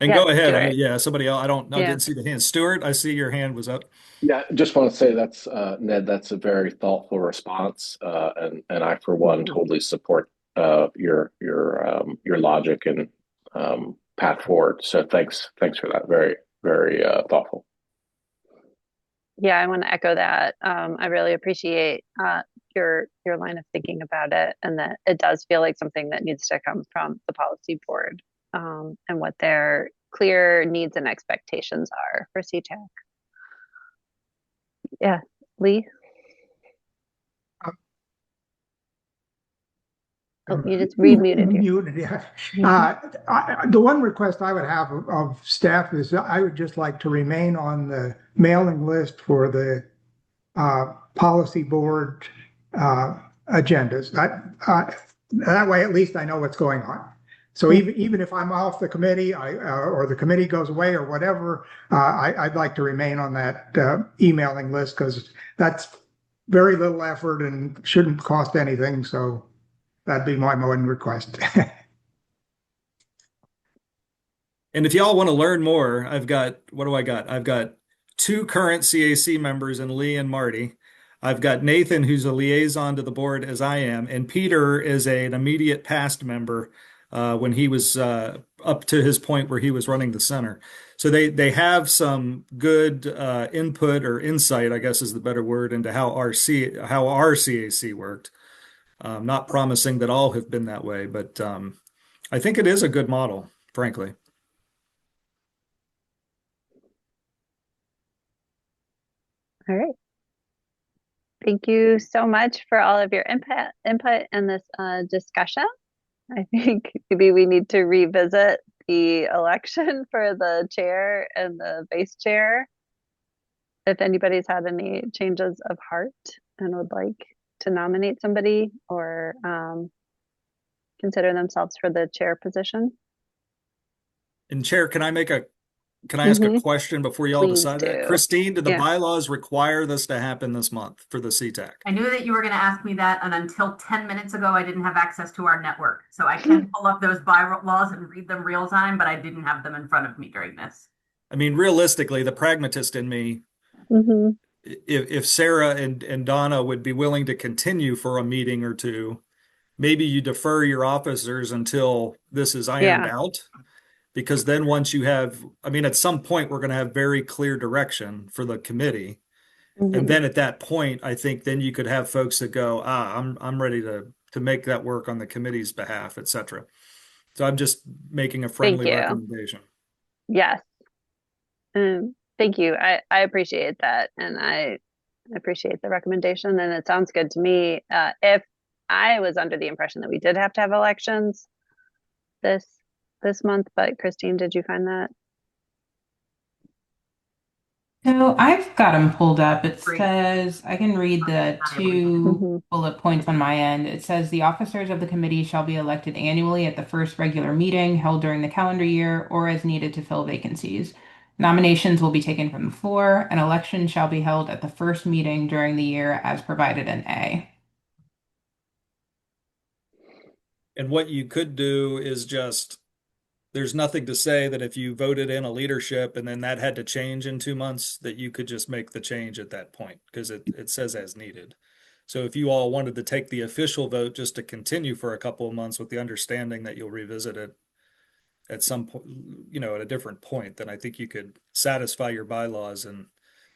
And
Yeah,
go ahead.
Stuart.
Yeah, somebody else. I don't know.
Yeah.
Didn't see the hand. Stuart, I see your hand was up.
Yeah, just want to say that's Ned. That's a very thoughtful response, and I for one totally support your logic and path forward. So thanks for that. Very thoughtful.
Yeah, I want to echo that. I really appreciate your line of thinking about it, and that it does feel like something that needs to come from the policy board and what their clear needs and expectations are for CTAC. Yeah, Lee? Oh, you just remuted you.
Muted, yeah. The one request I would have of staff is I would just like to remain on the mailing list for the policy board agendas. That way, at least I know what's going on. So even if I'm off the committee, or the committee goes away or whatever, I'd like to remain on that emailing list because that's very little effort and shouldn't cost anything. So that'd be my one request.
And if y'all want to learn more, I've got, what do I got? I've got 2 current CAC members in Lee and Marty. I've got Nathan, who's a liaison to the board as I am, and Peter is an immediate past member when he was up to his point where he was running the center. So they have some good input or insight, I guess is the better word, into how our CAC worked. Not promising that all have been that way, but I think it is a good model, frankly.
All right. Thank you so much for all of your input in this discussion. I think maybe we need to revisit the election for the chair and the vice chair. If anybody's had any changes of heart and would like to nominate somebody or consider themselves for the chair position.
And Chair, can I ask a question before you all
Please
decide that?
do.
Christine, do the
Yeah.
bylaws require this to happen this month for the CTAC?
I knew that you were going to ask me that, and until 10 minutes ago, I didn't have access to our network. So I can pull up those bylaws and read them real time, but I didn't have them in front of me during this.
I mean, realistically, the pragmatist in me, if Sarah and Donna would be willing to continue for a meeting or two, maybe you defer your officers until this is ironed out. Because then once you have, I mean, at some point, we're going to have very clear direction for the committee. And then at that point, I think then you could have folks that go, I'm ready to make that work on the committee's behalf, et cetera. So I'm just making a friendly recommendation.
Yes. Thank you. I appreciate that. And I appreciate the recommendation. And it sounds good to me. If I was under the impression that we did have to have elections this month, but Christine, did you find that?
So I've got them pulled up. It says, I can read the 2 bullet points on my end. It says the officers of the committee shall be elected annually at the first regular meeting held during the calendar year or as needed to fill vacancies. Nominations will be taken from the floor, and election shall be held at the first meeting during the year as provided in A.
And what you could do is just, there's nothing to say that if you voted in a leadership and then that had to change in 2 months, that you could just make the change at that point because it says as needed. So if you all wanted to take the official vote just to continue for a couple of months with the understanding that you'll revisit it at some point, at a different point, then I think you could satisfy your bylaws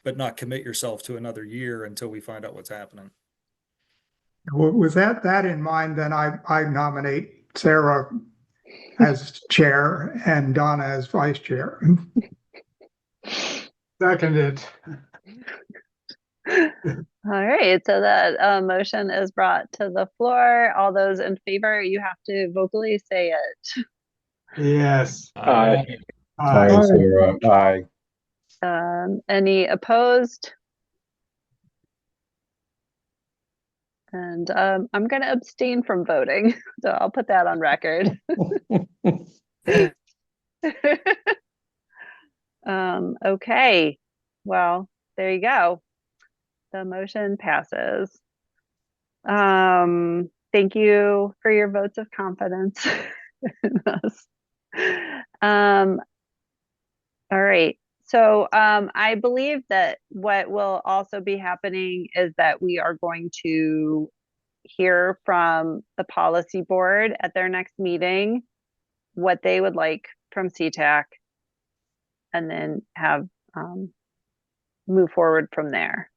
but not commit yourself to another year until we find out what's happening.
Well, with that in mind, then I nominate Sarah as chair and Donna as vice chair.
Seconded.
All right, so that motion is brought to the floor. All those in favor, you have to vocally say it.
Yes.
Aye.
Aye.
Sarah. Aye.
Any opposed? And I'm going to abstain from voting, so I'll put that on record. Okay, well, there you go. The motion passes. Thank you for your votes of confidence in us. All right. So I believe that what will also be happening is that we are going to hear from the policy board at their next meeting what they would like from CTAC, and then have move forward from there.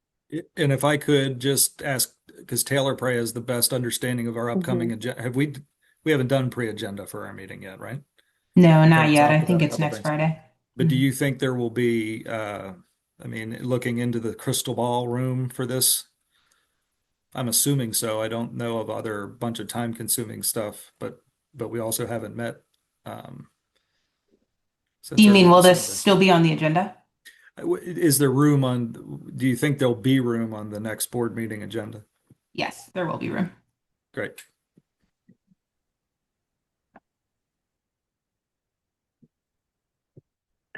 And if I could just ask, because Taylor probably has the best understanding of our upcoming agenda. We haven't done pre-agenda for our meeting yet, right?
No, not yet. I think it's next Friday.
But do you think there will be, looking into the crystal ball room for this, I'm assuming so. I don't know of other bunch of time-consuming stuff, but we also haven't met
Do
since
you mean
early
will this
December.
still be on the agenda?
Is there room on, do you think there'll be room on the next board meeting agenda?
Yes, there will be room.
Great.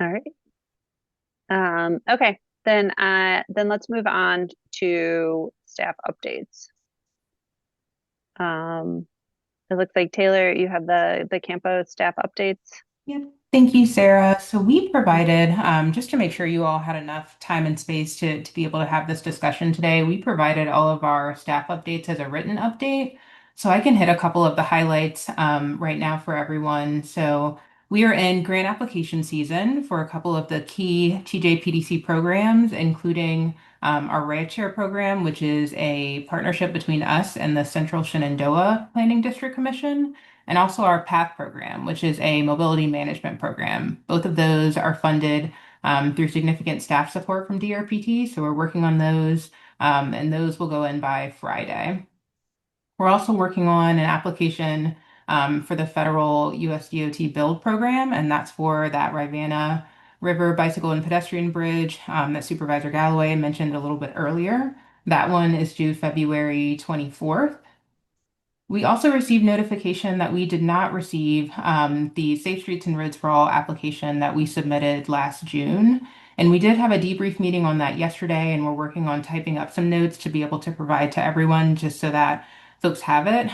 All right. Okay, then let's move on to staff updates. It looks like Taylor, you have the Campo staff updates.
Yeah, thank you, Sarah. So we provided, just to make sure you all had enough time and space to be able to have this discussion today, we provided all of our staff updates as a written update. So I can hit a couple of the highlights right now for everyone. So we are in grant application season for a couple of the key TJPDC programs, including our Red Share program, which is a partnership between us and the Central Shenandoah Planning District Commission, and also our PATH program, which is a mobility management program. Both of those are funded through significant staff support from DRPT, so we're working on those, and those will go in by Friday. We're also working on an application for the federal USDOT build program, and that's for that Rivanna River Bicycle and Pedestrian Bridge that Supervisor Galloway mentioned a little bit earlier. That one is due February 24th. We also received notification that we did not receive the Safe Streets and Roads for All application that we submitted last June. And we did have a debrief meeting on that yesterday, and we're working on typing up some notes to be able to provide to everyone just so that folks have it.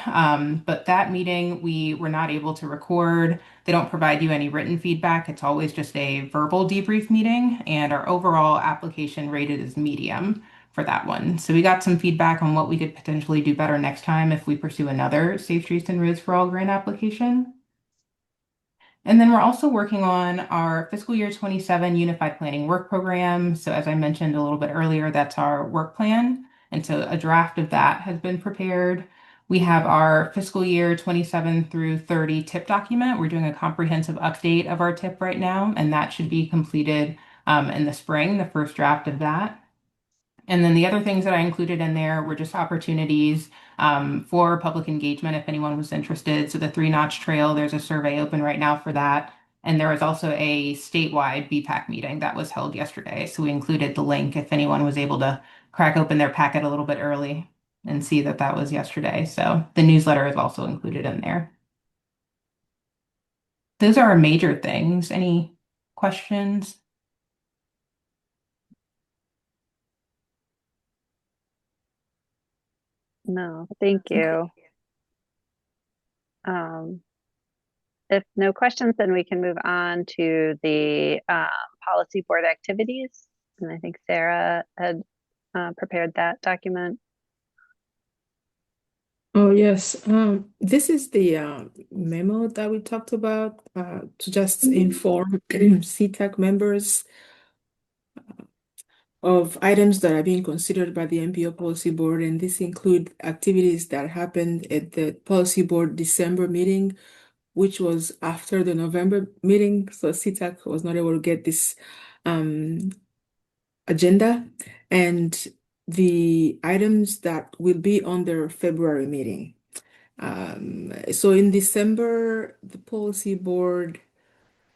But that meeting, we were not able to record. They don't provide you any written feedback. It's always just a verbal debrief meeting, and our overall application rated as medium for that one. So we got some feedback on what we could potentially do better next time if we pursue another Safe Streets and Roads for All grant application. And then we're also working on our fiscal year 27 Unified Planning Work Program. So as I mentioned a little bit earlier, that's our work plan. And so a draft of that has been prepared. We have our fiscal year 27 through 30 TIP document. We're doing a comprehensive update of our TIP right now, and that should be completed in the spring, the first draft of that. And then the other things that I included in there were just opportunities for public engagement if anyone was interested. So the 3-Notch Trail, there's a survey open right now for that. And there was also a statewide BPAC meeting that was held yesterday. So we included the link if anyone was able to crack open their packet a little bit early and see that that was yesterday. So the newsletter is also included in there. Those are our major things. Any questions?
No, thank you. If no questions, then we can move on to the policy board activities. And I think Sarah had prepared that document.
Oh, yes. This is the memo that we talked about to just inform CTAC members of items that are being considered by the MPO Policy Board, and this include activities that happened at the Policy Board December meeting, which was after the November meeting, so CTAC was not able to get this agenda, and the items that will be on their February meeting. So in December, the Policy Board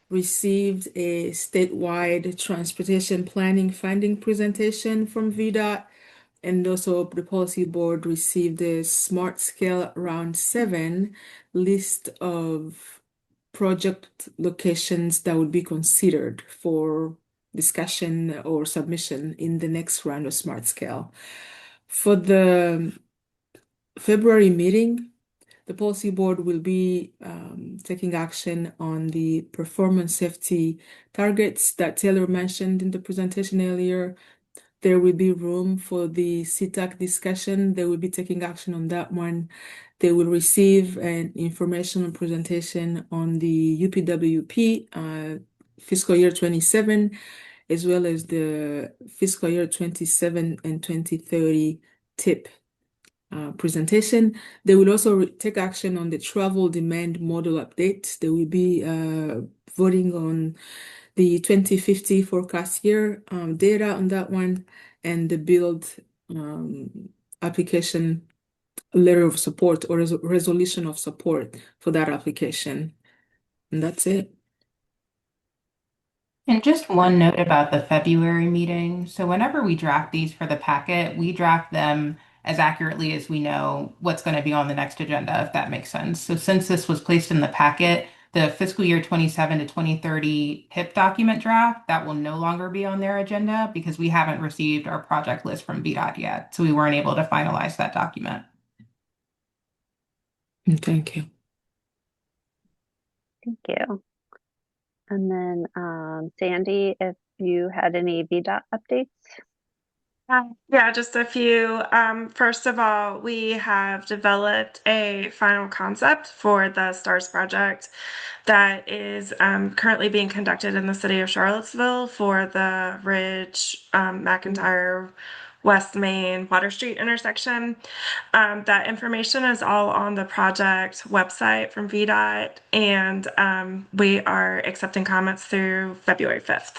received a statewide transportation planning finding presentation from VDOT, and also the Policy Board received a Smart Scale Round 7 list of project locations that would be considered for discussion or submission in the next round of Smart Scale. For the February meeting, the Policy Board will be taking action on the performance safety targets that Taylor mentioned in the presentation earlier. There will be room for the CTAC discussion. They will be taking action on that one. They will receive an informational presentation on the UPWP fiscal year 27, as well as the fiscal year 27 and 2030 TIP presentation. They will also take action on the travel demand model update. They will be voting on the 2050 forecast year data on that one, and the build application letter of support or resolution of support for that application. And that's it.
And just one note about the February meeting. So whenever we draft these for the packet, we draft them as accurately as we know what's going to be on the next agenda, if that makes sense. So since this was placed in the packet, the fiscal year 27 to 2030 HIP document draft, that will no longer be on their agenda because we haven't received our project list from VDOT yet. So we weren't able to finalize that document.
Thank you.
Thank you. And then Sandy, if you had any VDOT updates.
Yeah, just a few. First of all, we have developed a final concept for the STARS project that is currently being conducted in the city of Charlottesville for the Ridge, McIntyre, West Main, Water Street intersection. That information is all on the project website from VDOT, and we are accepting comments through February 5th.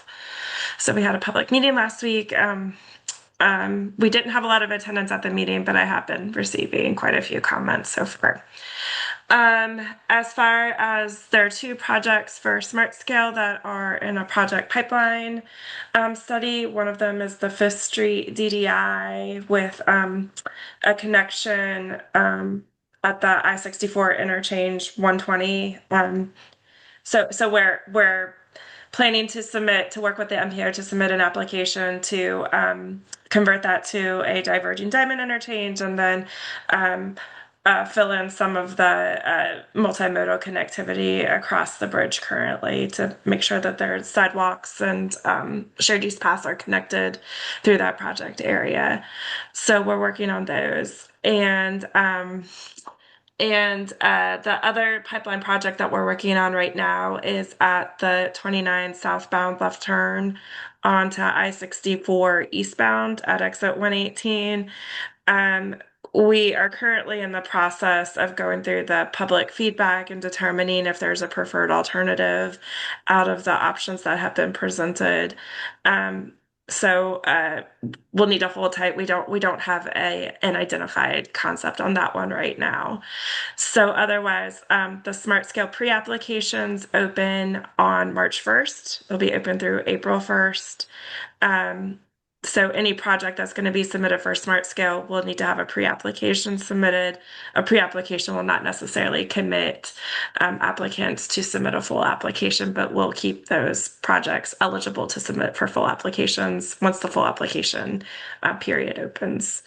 So we had a public meeting last week. We didn't have a lot of attendance at the meeting, but I have been receiving quite a few comments so far. As far as there are two projects for Smart Scale that are in a project pipeline study. One of them is the 5th Street DDI with a connection at the I-64 interchange 120. So we're planning to work with the MPO to submit an application to convert that to a diverging diamond interchange, and then fill in some of the multimodal connectivity across the bridge currently to make sure that there's sidewalks and shared use paths are connected through that project area. So we're working on those. And the other pipeline project that we're working on right now is at the 29 southbound left turn onto I-64 eastbound at exit 118. We are currently in the process of going through the public feedback and determining if there's a preferred alternative out of the options that have been presented. So we'll need to hold tight. We don't have an identified concept on that one right now. So otherwise, the Smart Scale pre-applications open on March 1st. They'll be open through April 1st. So any project that's going to be submitted for Smart Scale will need to have a pre-application submitted. A pre-application will not necessarily commit applicants to submit a full application, but we'll keep those projects eligible to submit for full applications once the full application period opens.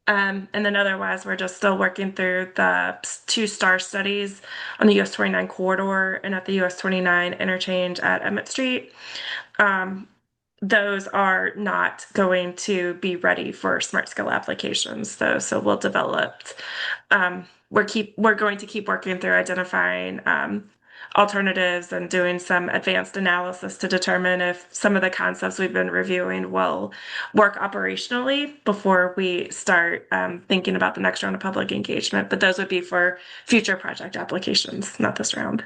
And then otherwise, we're just still working through the 2 STAR studies on the US 29 corridor and at the US 29 interchange at Emmett Street. Those are not going to be ready for Smart Scale applications, though. So we'll develop. We're going to keep working through identifying alternatives and doing some advanced analysis to determine if some of the concepts we've been reviewing will work operationally before we start thinking about the next round of public engagement. But those would be for future project applications, not this round.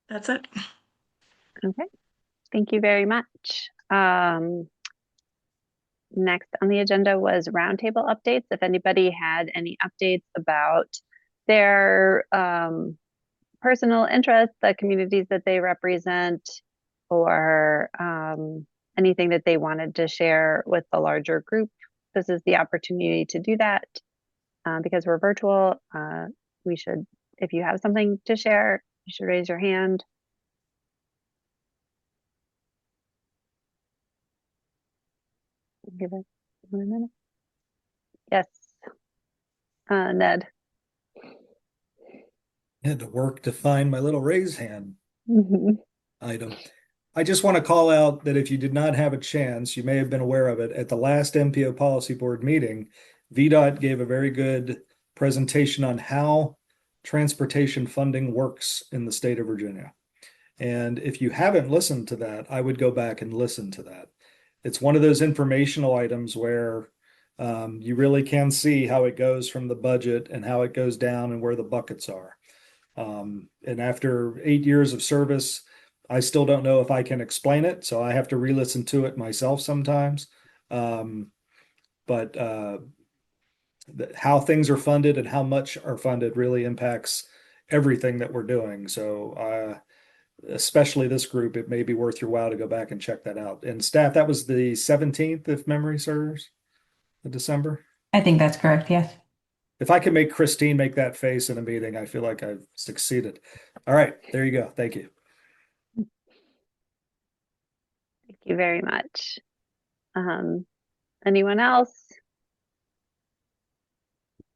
That's it.
Okay, thank you very much. Next on the agenda was roundtable updates. If anybody had any updates about their personal interests, the communities that they represent, or anything that they wanted to share with the larger group, this is the opportunity to do that. Because we're virtual, if you have something to share, you should raise your hand. Give it 1 minute. Yes, Ned.
I had to work to find my little raise hand item. I just want to call out that if you did not have a chance, you may have been aware of it, at the last MPO Policy Board meeting, VDOT gave a very good presentation on how transportation funding works in the state of Virginia. And if you haven't listened to that, I would go back and listen to that. It's one of those informational items where you really can see how it goes from the budget and how it goes down and where the buckets are. And after 8 years of service, I still don't know if I can explain it, so I have to re-listen to it myself sometimes. but how things are funded and how much are funded really impacts everything that we're doing. So especially this group, it may be worth your while to go back and check that out. And staff, that was the 17th, if memory serves, of December.
I think that's correct. Yes.
If I can make Christine make that face in a meeting, I feel like I've succeeded. All right, there you go. Thank you.
Thank you very much. Anyone else?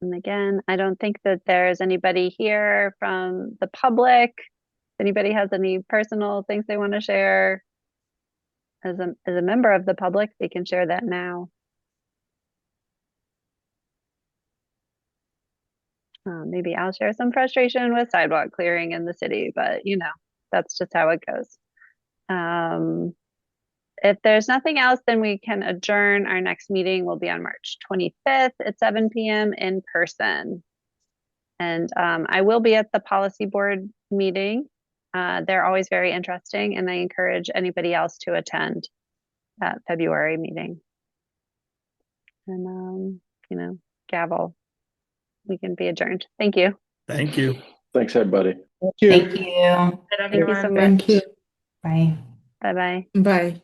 And again, I don't think that there's anybody here from the public. If anybody has any personal things they want to share as a member of the public, they can share that now. Maybe I'll share some frustration with sidewalk clearing in the city, but you know, that's just how it goes. If there's nothing else, then we can adjourn. Our next meeting will be on March 25th at 7 p.m. in person. And I will be at the policy board meeting. They're always very interesting, and I encourage anybody else to attend that February meeting. And, you know, gavel, we can be adjourned. Thank you.
Thank you.
Thanks, everybody.
Thank you.
Thank you so much.
Thank you.
Bye.
Bye-bye.
Bye.